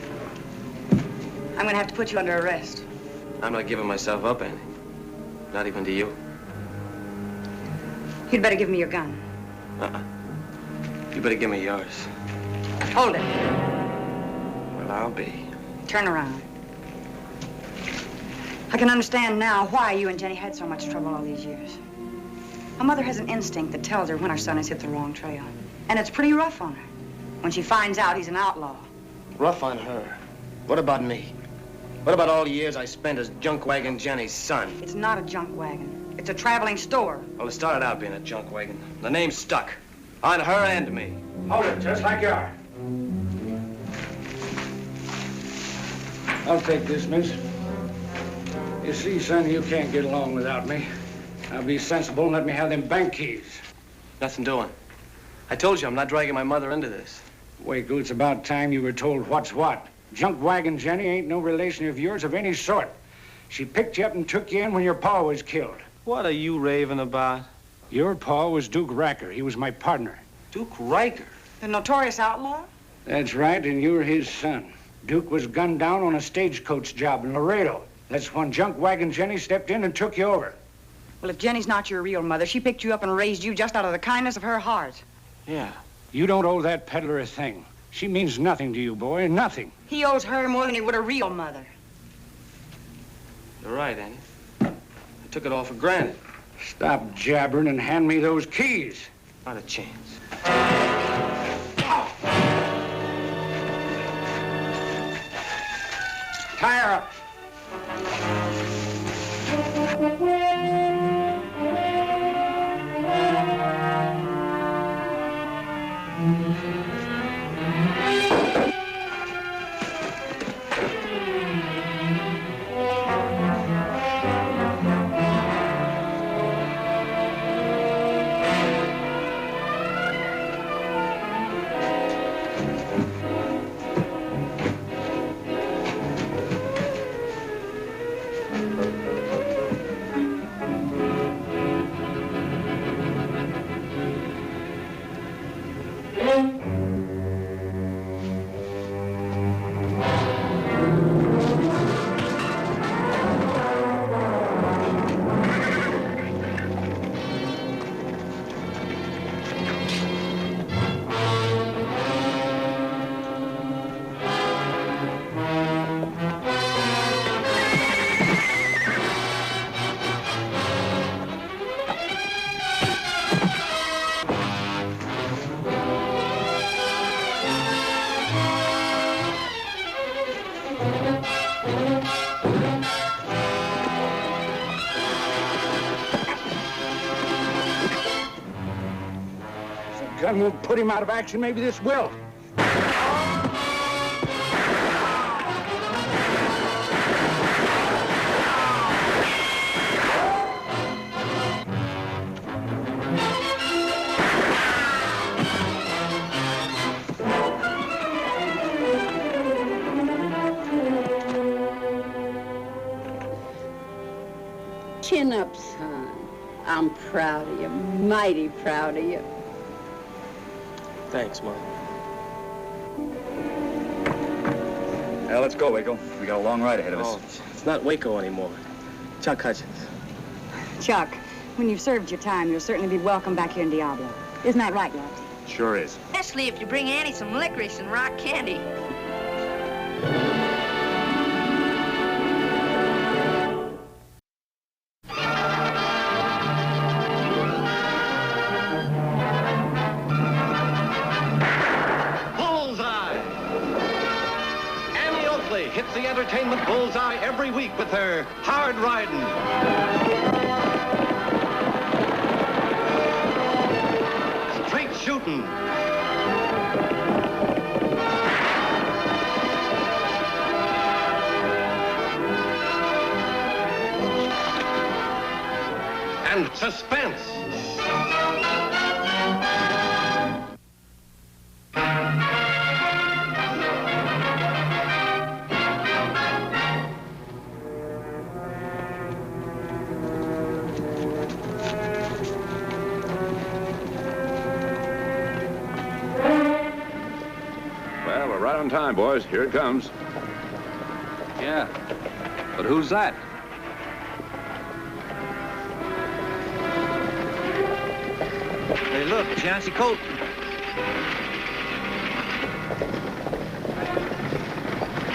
I'm gonna have to put you under arrest. I'm not giving myself up, Annie. Not even to you. You'd better give me your gun. You better give me yours. Hold it. Well, I'll be. Turn around. I can understand now why you and Jenny had so much trouble all these years. A mother has an instinct that tells her when her son has hit the wrong trail. And it's pretty rough on her when she finds out he's an outlaw. Rough on her? What about me? What about all the years I spent as junk wagon Jenny's son? It's not a junk wagon. It's a traveling store. Well, it started out being a junk wagon. The name stuck. On her and me. Hold it, just like you are. I'll take this, miss. You see, son, you can't get along without me. Now be sensible and let me have them bank keys. Nothing doing. I told you I'm not dragging my mother into this. Waco, it's about time you were told what's what. Junk wagon Jenny ain't no relation of yours of any sort. She picked you up and took you in when your pa was killed. What are you raving about? Your pa was Duke Riker. He was my partner. Duke Riker? The notorious outlaw? That's right, and you were his son. Duke was gunned down on a stagecoach job in Laredo. That's when junk wagon Jenny stepped in and took you over. Well, if Jenny's not your real mother, she picked you up and raised you just out of the kindness of her heart. Yeah. You don't owe that peddler a thing. She means nothing to you, boy, nothing. He owes her more than he would a real mother. You're right, Annie. I took it all for granted. Stop jabbering and hand me those keys. Not a chance. Tie her up. gun won't put him out of action. Maybe this will. Chin up, son. I'm proud of you, mighty proud of you. Thanks, Mom. Now, let's go, Waco. We got a long ride ahead of us. Oh, it's not Waco anymore. Chuck Hutchins. Chuck, when you've served your time, you'll certainly be welcome back here in Diablo. Isn't that right, Lofty? Sure is. Especially if you bring Annie some licorice and rock candy. Hits the entertainment bullseye every week with her hard riding. Straight shooting. And suspense. Right on time, boys. Here it comes. Yeah. But who's that? Hey, look, it's Yancey Colton.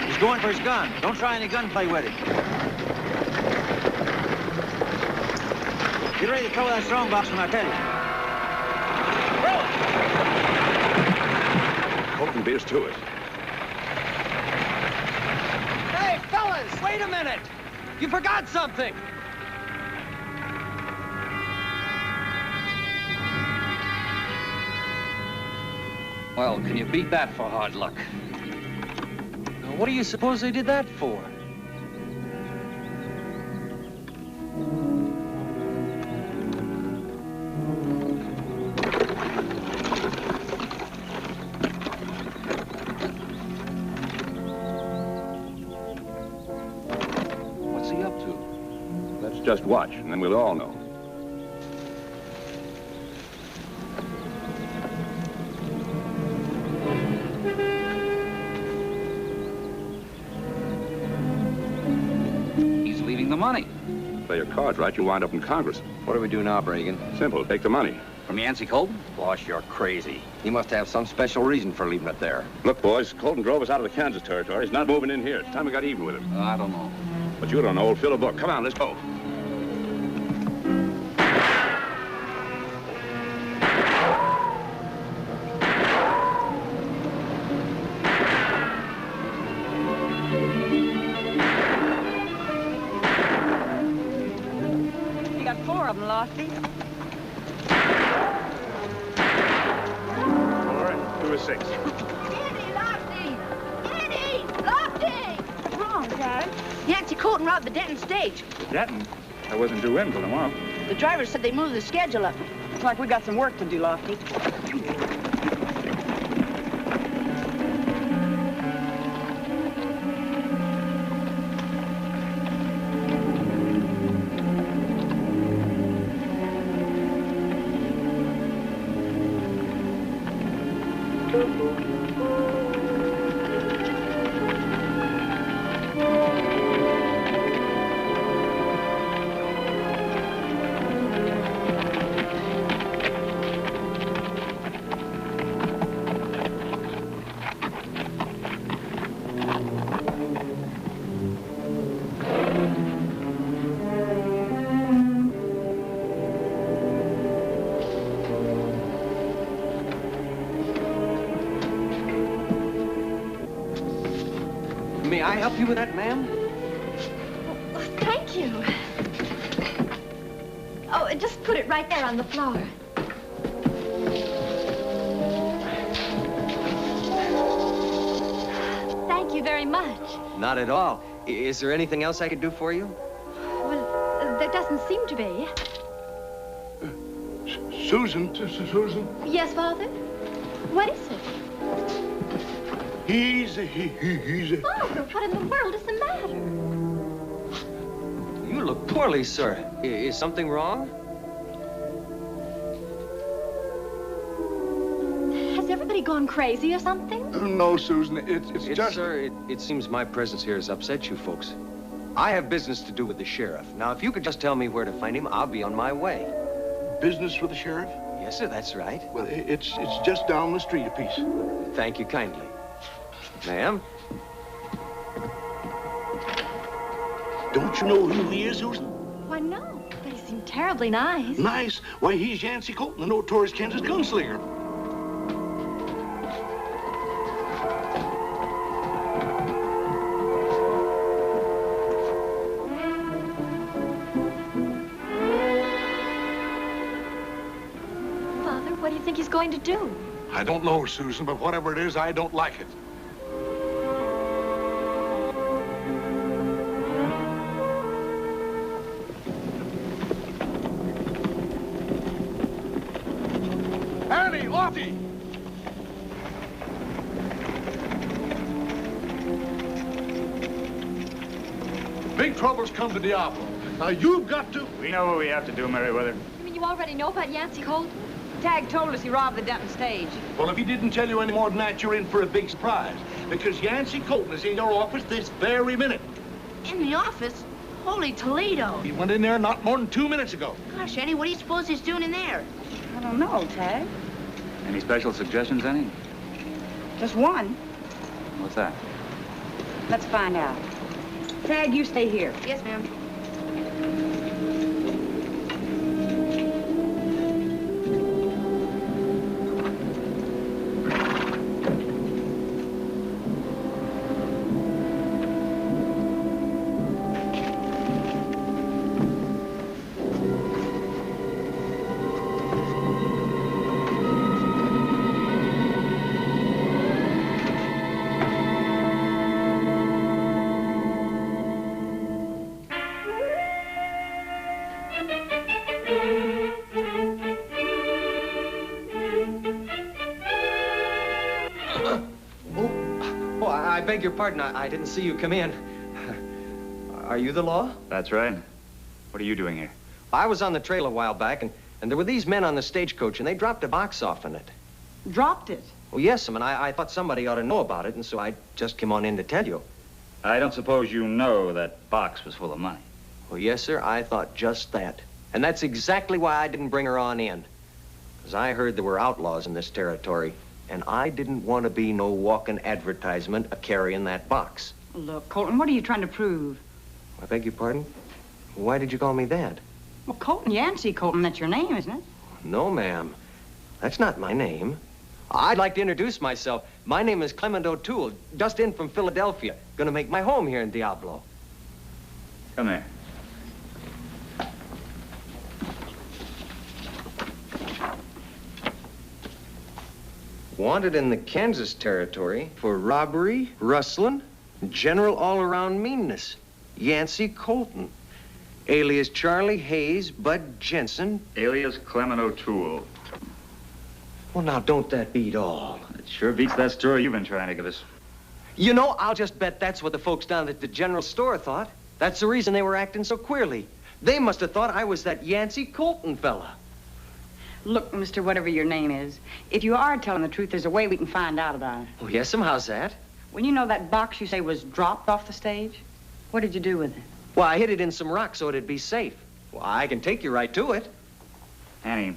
He's going for his gun. Don't try any gunplay with it. Get ready to throw that strongbox when I tell you. Colton beat us to it. Hey, fellas, wait a minute. You forgot something. Well, can you beat that for hard luck? Now, what do you suppose they did that for? What's he up to? Let's just watch, and then we'll all know. The money. Play your cards right, you wind up in Congress. What do we do now, Reagan? Simple, take the money. From Yancey Colton? Boss, you're crazy. He must have some special reason for leaving it there. Look, boys, Colton drove us out of the Kansas territory. He's not moving in here. It's time we got even with him. I don't know. But you don't know. We'll fill a book. Come on, let's go. Lofty. 4, 2 or 6. Annie, Lofty! Annie! Lofty! What's wrong, Dad? Yancey Colton robbed the Denton stage. Denton? I wasn't due in till tomorrow. The driver said they moved the schedule up. Looks like we got some work to do, Lofty. May I help you with that, ma'am? Oh, thank you. Oh, just put it right there on the floor. very much. Not at all. Is there anything else I could do for you? Well, there doesn't seem to be. Susan, Susan. Yes, Father? What is it? He's Father, what in the world is the matter? You look poorly, sir. Is something wrong? Has everybody gone crazy or something? No, Susan, it's just... Sir, it seems my presence here has upset you folks. I have business to do with the sheriff. Now, if you could just tell me where to find him, I'll be on my way. Business with the sheriff? Yes, sir, that's right. Well, it's just down the street a piece. Thank you kindly. Ma'am? Don't you know who he is, Susan? Why, no, but he seemed terribly nice. Nice? Why, he's Yancey Colton, the notorious Kansas gunslinger. Father, what do you think he's going to do? I don't know, Susan, but whatever it is, I don't like it. Annie Oakley! Big trouble's come to Diablo. Now, you've got to... We know what we have to do, Meriwether. You mean you already know about Yancey Colton? Tagg told us he robbed the Denton stage. Well, if he didn't tell you any more than that, you're in for a big surprise. Because Yancey Colton is in your office this very minute. In the office? Holy Toledo. He went in there not more than 2 minutes ago. Gosh, Eddie, what do you suppose he's doing in there? I don't know, Tagg. Any special suggestions, Annie? Just one. What's that? Let's find out. Tagg, you stay here. Yes, ma'am. I beg your pardon. I didn't see you come in. Are you the law? That's right. What are you doing here? I was on the trail a while back, and there were these men on the stagecoach, and they dropped a box off in it. Dropped it? Well, yes, and I thought somebody ought to know about it, and so I just came on in to tell you. I don't suppose you know that box was full of money. Well, yes, sir, I thought just that. And that's exactly why I didn't bring her on in. Because I heard there were outlaws in this territory, and I didn't want to be no walking advertisement a carrying that box. Look, Colton, what are you trying to prove? I beg your pardon? Why did you call me that? Well, Colton, Yancey Colton, that's your name, isn't it? No, ma'am. That's not my name. I'd like to introduce myself. My name is Clement O'Toole, just in from Philadelphia. Gonna make my home here in Diablo. Come here. Wanted in the Kansas territory for robbery, rustling, general all-around meanness. Yancey Colton, alias Charlie Hayes Bud Jensen. Alias Clement O'Toole. Well, now, don't that beat all? It sure beats that story you've been trying to give us. You know, I'll just bet that's what the folks down at the general store thought. That's the reason they were acting so queerly. They must have thought I was that Yancey Colton fella. Look, Mr. Whatever your name is, if you are telling the truth, there's a way we can find out about it. Oh, yes, how's that? Well, you know that box you say was dropped off the stage? What did you do with it? Well, I hid it in some rock so it'd be safe. Well, I can take you right to it. Annie,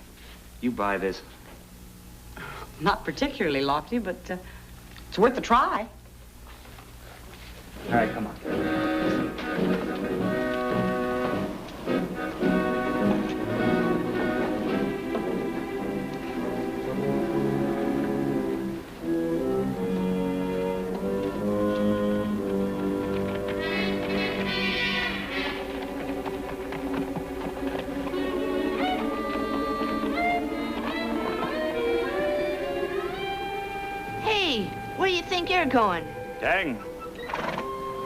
you buy this. Not particularly lofty, but it's worth a try. All right, come on. Hey, where do you think you're going? Tagg,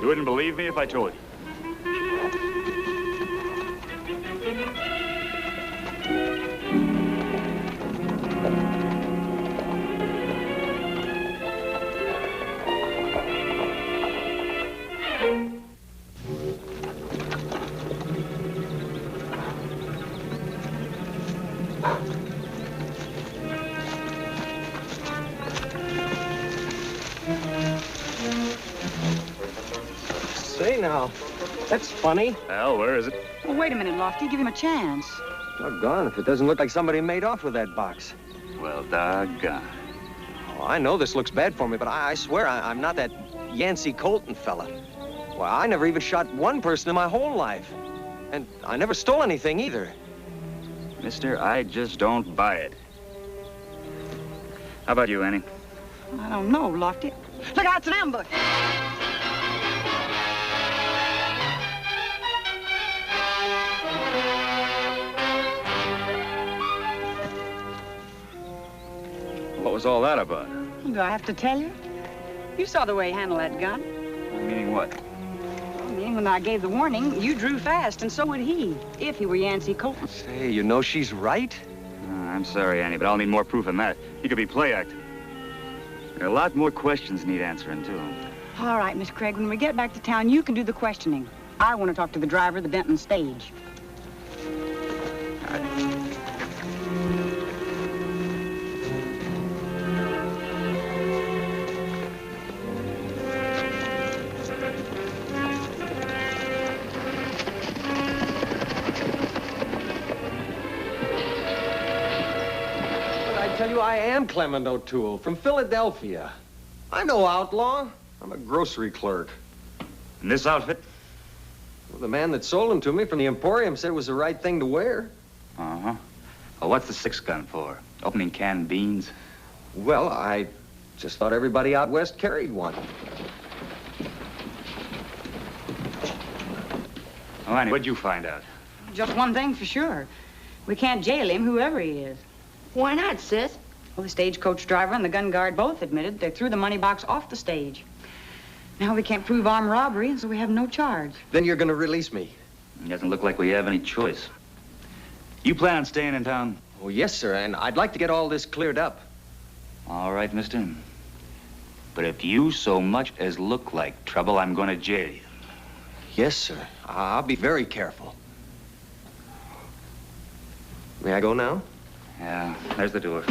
You wouldn't believe me if I told you. Say now, that's funny. Well, where is it? Well, wait a minute, Lofty. Give him a chance. Doggone if it doesn't look like somebody made off with that box. Well, doggone. Oh, I know this looks bad for me, but I swear I'm not that Yancey Colton fella. Well, I never even shot one person in my whole life. And I never stole anything either. Mister, I just don't buy it. How about you, Annie? I don't know, Lofty. Look out, it's an ambush. What was all that about? Do I have to tell you? You saw the way he handled that gun. Meaning what? I mean, when I gave the warning, you drew fast, and so would he, if he were Yancey Colton. Say, you know she's right? I'm sorry, Annie, but I'll need more proof than that. He could be play acting. There are a lot more questions need answering, too. All right, Miss Craig, when we get back to town, you can do the questioning. I want to talk to the driver of the Benton stage. I am Clement O'Toole from Philadelphia. I'm no outlaw. I'm a grocery clerk. In this outfit? Well, the man that sold them to me from the Emporium said it was the right thing to wear. Uh-huh. Well, what's the 6-gun for? Opening canned beans? Well, I just thought everybody out west carried one. Oh, Annie, what'd you find out? Just one thing for sure. We can't jail him, whoever he is. Why not, sis? Well, the stagecoach driver and the gun guard both admitted they threw the money box off the stage. Now we can't prove armed robbery, and so we have no charge. Then you're going to release me? It doesn't look like we have any choice. You plan on staying in town? Oh, yes, sir, and I'd like to get all this cleared up. All right, mister. But if you so much as look like trouble, I'm going to jail you. Yes, sir. I'll be very careful. May I go now? Yeah, there's the door.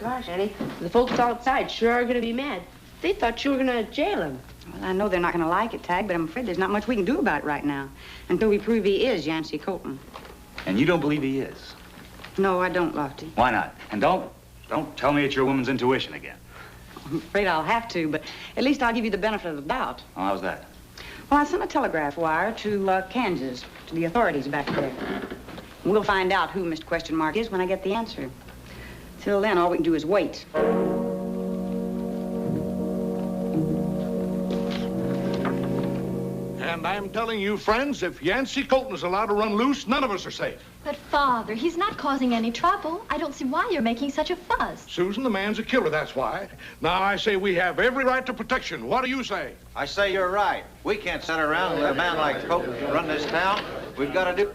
Gosh, Annie, the folks outside sure are going to be mad. They thought you were going to jail him. Well, I know they're not going to like it, Tagg, but I'm afraid there's not much we can do about it right now until we prove he is Yancey Colton. And you don't believe he is? No, I don't, Lofty. Why not? And don't tell me it's your woman's intuition again. I'm afraid I'll have to, but at least I'll give you the benefit of the doubt. Oh, how's that? Well, I sent a telegraph wire to Kansas, to the authorities back there. We'll find out who Mr. Question Mark is when I get the answer. Till then, all we can do is wait. And I'm telling you, friends, if Yancey Colton is allowed to run loose, none of us are safe. But, Father, he's not causing any trouble. I don't see why you're making such a fuss. Susan, the man's a killer, that's why. Now, I say we have every right to protection. What do you say? I say you're right. We can't sit around and let a man like Colton run this town. We've got to do...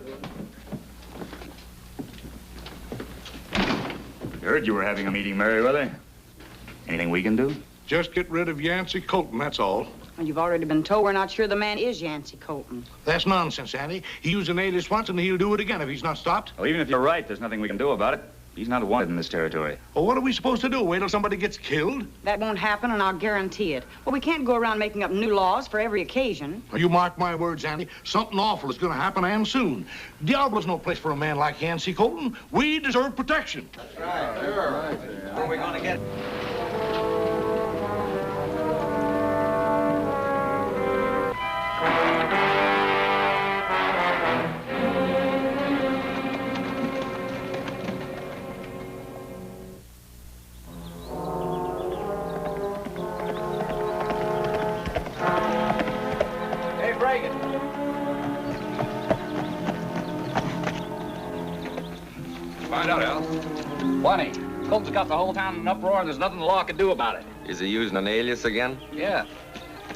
Heard you were having a meeting, Meriwether. Anything we can do? Just get rid of Yancey Colton, that's all. Well, you've already been told we're not sure the man is Yancey Colton. That's nonsense, Annie. He used an alias once, and he'll do it again if he's not stopped. Well, even if you're right, there's nothing we can do about it. He's not wanted in this territory. Well, what are we supposed to do? Wait till somebody gets killed? That won't happen, and I'll guarantee it. Well, we can't go around making up new laws for every occasion. Well, you mark my words, Annie. Something awful is going to happen, and soon. Diablo's no place for a man like Yancey Colton. We deserve protection. That's right. Sure. Where are we going to get... Find out, Al. Plenty. Colton's got the whole town in an uproar, and there's nothing the law can do about it. Is he using an alias again? Yeah.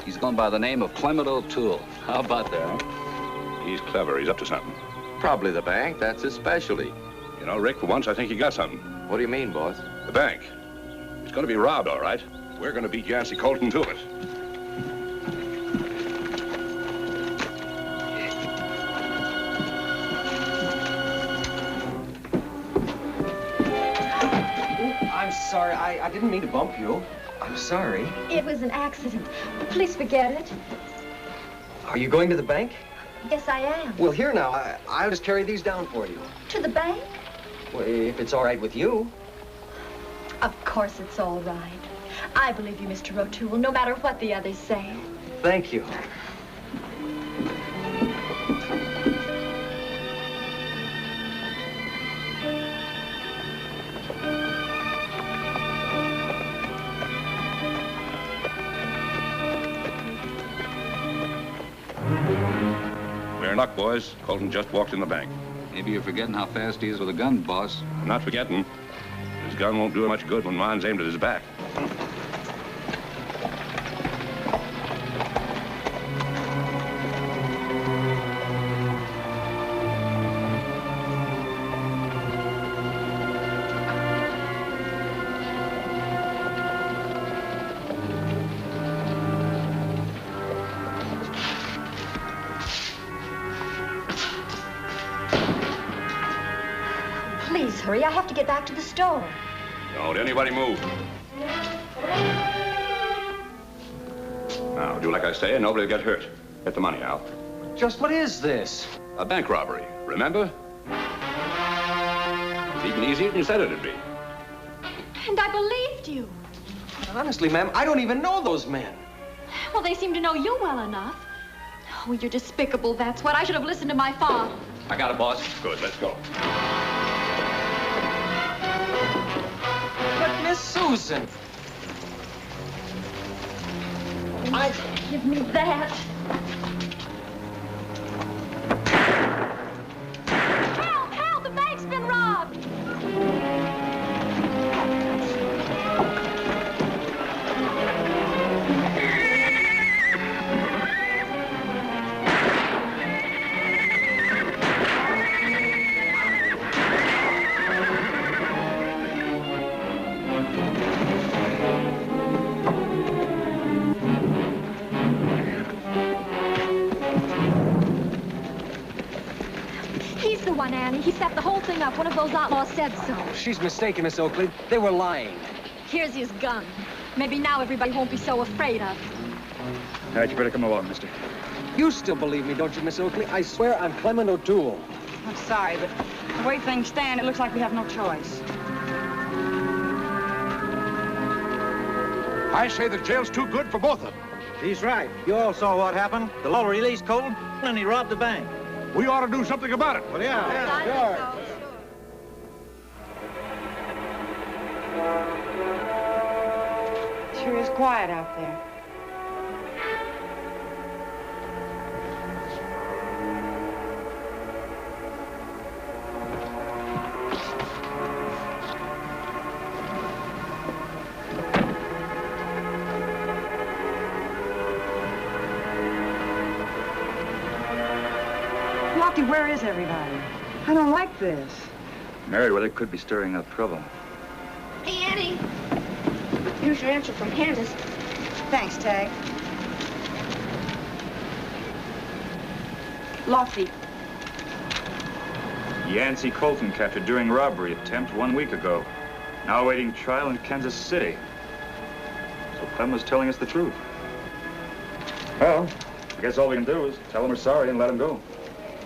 He's going by the name of Clement O'Toole. How about that? He's clever. He's up to something. Probably the bank. That's his specialty. You know, Rick, for once, I think he got something. What do you mean, boss? The bank. It's going to be robbed, all right. We're going to beat Yancey Colton to it. I'm sorry. I didn't mean to bump you. I'm sorry. It was an accident. Please forget it. Are you going to the bank? Yes, I am. Well, here now. I'll just carry these down for you. To the bank? Well, if it's all right with you. Of course it's all right. I believe you, Mr. O'Toole, no matter what the others say. Thank you. We're in luck, boys. Colton just walked in the bank. Maybe you're forgetting how fast he is with a gun, boss. I'm not forgetting. His gun won't do him much good when mine's aimed at his back. Please hurry. I have to get back to the store. Don't anybody move. Now, do like I say, and nobody will get hurt. Get the money, Al. Just what is this? A bank robbery, remember? It's even easier than you said it'd be. And I believed you. Honestly, ma'am, I don't even know those men. Well, they seem to know you well enough. Oh, you're despicable, that's what. I should have listened to my father. I got it, boss. Good, let's go. But Miss Susan. Give me that. Help! Help! The bank's been robbed! Annie. He set the whole thing up. One of those outlaws said so. She's mistaken, Miss Oakley. They were lying. Here's his gun. Maybe now everybody won't be so afraid of him. All right, you better come along, mister. You still believe me, don't you, Miss Oakley? I swear I'm Clement O'Toole. I'm sorry, but the way things stand, it looks like we have no choice. I say the jail's too good for both of them. He's right. You all saw what happened. The law released Colton, and he robbed the bank. We ought to do something about it. Well, yeah, sure. Sure is quiet out there. Lofty, where is everybody? I don't like this. Meriwether could be stirring up trouble. Hey, Annie. Here's your answer from Kansas. Thanks, Tagg. Lofty. Yancey Colton captured during robbery attempt 1 week ago. Now awaiting trial in Kansas City. So Clem was telling us the truth. Well, I guess all we can do is tell him we're sorry and let him go.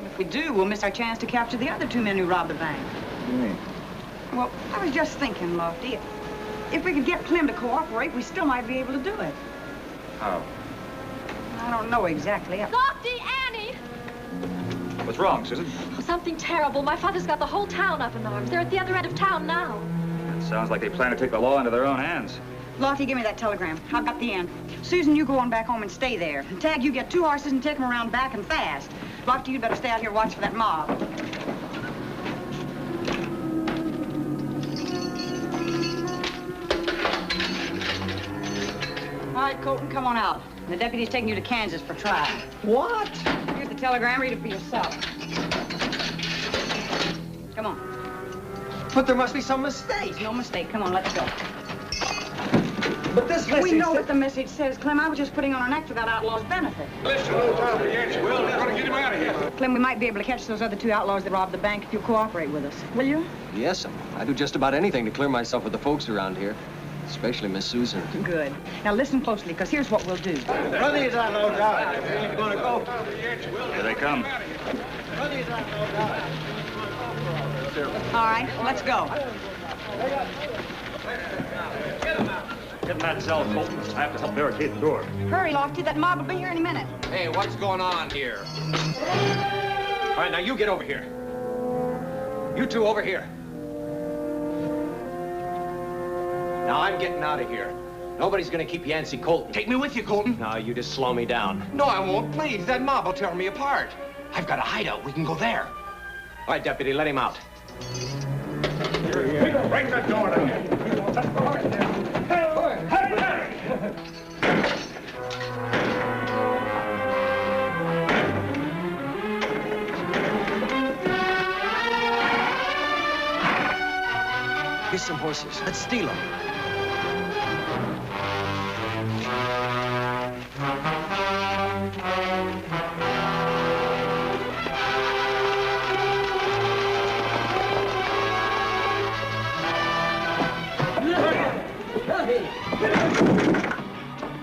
If we do, we'll miss our chance to capture the other two men who robbed the bank. What do you mean? Well, I was just thinking, Lofty, if we could get Clem to cooperate, we still might be able to do it. How? I don't know exactly. Lofty, Annie! What's wrong, Susan? Oh, something terrible. My father's got the whole town up in arms. They're at the other end of town now. It sounds like they plan to take the law into their own hands. Lofty, give me that telegram. I've got the end. Susan, you go on back home and stay there. And Tagg, you get 2 horses and take them around back and fast. Lofty, you'd better stay out here and watch for that mob. Colton, come on out. The deputy's taking you to Kansas for trial. What? Here's the telegram. Read it for yourself. Come on. But there must be some mistake. There's no mistake. Come on, let's go. But this message... We know what the message says, Clem. I was just putting on an act for that outlaw's benefit. Listen, old time for Yancey. Well, we're going to get him out of here. Clem, we might be able to catch those other two outlaws that robbed the bank if you'll cooperate with us. Will you? Yes, I'd do just about anything to clear myself with the folks around here, especially Miss Susan. Good. Now listen closely, because here's what we'll do. Run these outlaws out. If you ain't going to go. Here they come. Run these outlaws out. All right, let's go. Get in that cell, Colton. I have to help barricade the door. Hurry, Lofty. That mob will be here any minute. Hey, what's going on here? All right, now you get over here. You two over here. Now I'm getting out of here. Nobody's gonna keep Yancey Colton. Take me with you, Colton. No, you just slow me down. No, I won't. Please, that mob will tear me apart. I've got a hideout. We can go there. All right, deputy, let him out. Break that door down. Here's some horses. Let's steal them.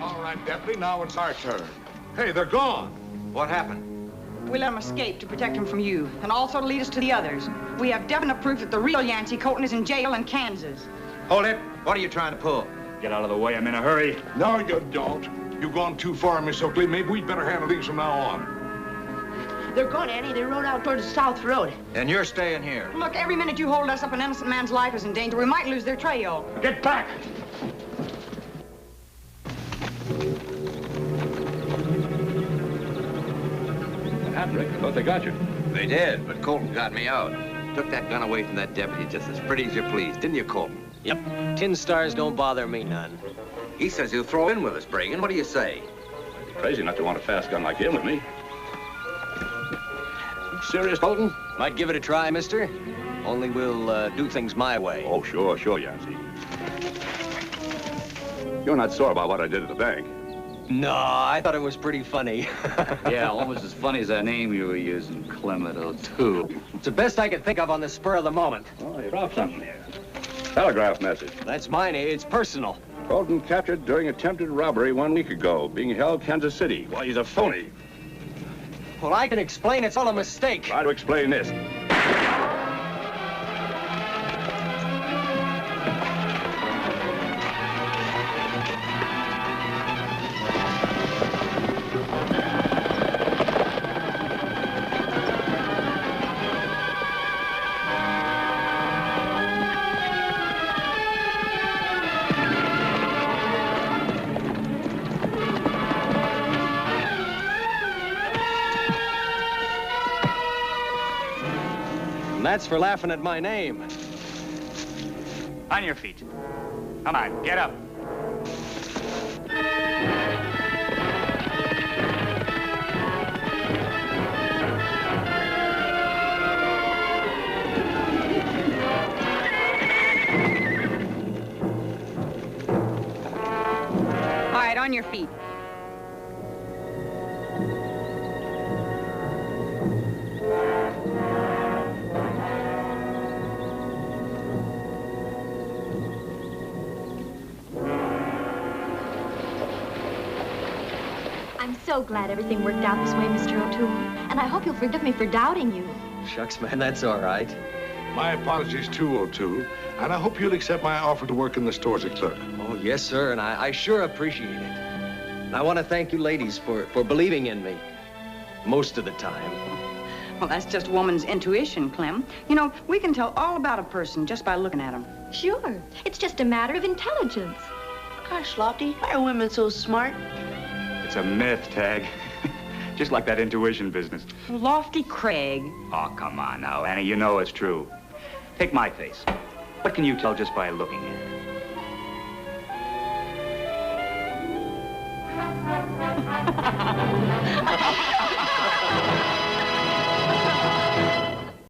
All right, deputy, now it's our turn. Hey, they're gone. What happened? We let them escape to protect them from you, and also to lead us to the others. We have definite proof that the real Yancey Colton is in jail in Kansas. Hold it. What are you trying to pull? Get out of the way. I'm in a hurry. No, you don't. You've gone too far, Miss Oakley. Maybe we'd better handle things from now on. They're gone, Annie. They rode out toward the South Road. And you're staying here. Look, every minute you hold us up, an innocent man's life is in danger. We might lose their trail. Get back! Rick, I thought they got you. They did, but Colton got me out. Took that gun away from that deputy just as pretty as you please, didn't you, Colton? Yep. Tin stars don't bother me none. He says he'll throw in with us, Grjngo. What do you say? I'd be crazy not to want a fast gun like him with me. You serious, Colton? Might give it a try, mister. Only we'll do things my way. Oh, sure, Yancey. You're not sore about what I did at the bank. No, I thought it was pretty funny. Yeah, almost as funny as that name you were using, Clement O'Toole. It's the best I could think of on the spur of the moment. Oh, you're off something here. Telegraph message. That's mine. It's personal. Colton captured during attempted robbery 1 week ago, being held Kansas City. Why, he's a phony. Well, I can explain it's all a mistake. Try to explain this. And that's for laughing at my name. On your feet. Come on, get up. All right, on your feet. I'm so glad everything worked out this way, Mr. O'Toole. And I hope you'll forgive me for doubting you. Shucks, man, that's all right. My apologies too, O'Toole. And I hope you'll accept my offer to work in the store as a clerk. Oh, yes, sir, and I sure appreciate it. And I want to thank you ladies for believing in me. Most of the time. Well, that's just woman's intuition, Clem. You know, we can tell all about a person just by looking at them. Sure. It's just a matter of intelligence. Gosh, Lofty, why are women so smart? It's a myth, Tagg. Just like that intuition business. Lofty Craig. Oh, come on now, Annie. You know it's true. Take my face. What can you tell just by looking at it?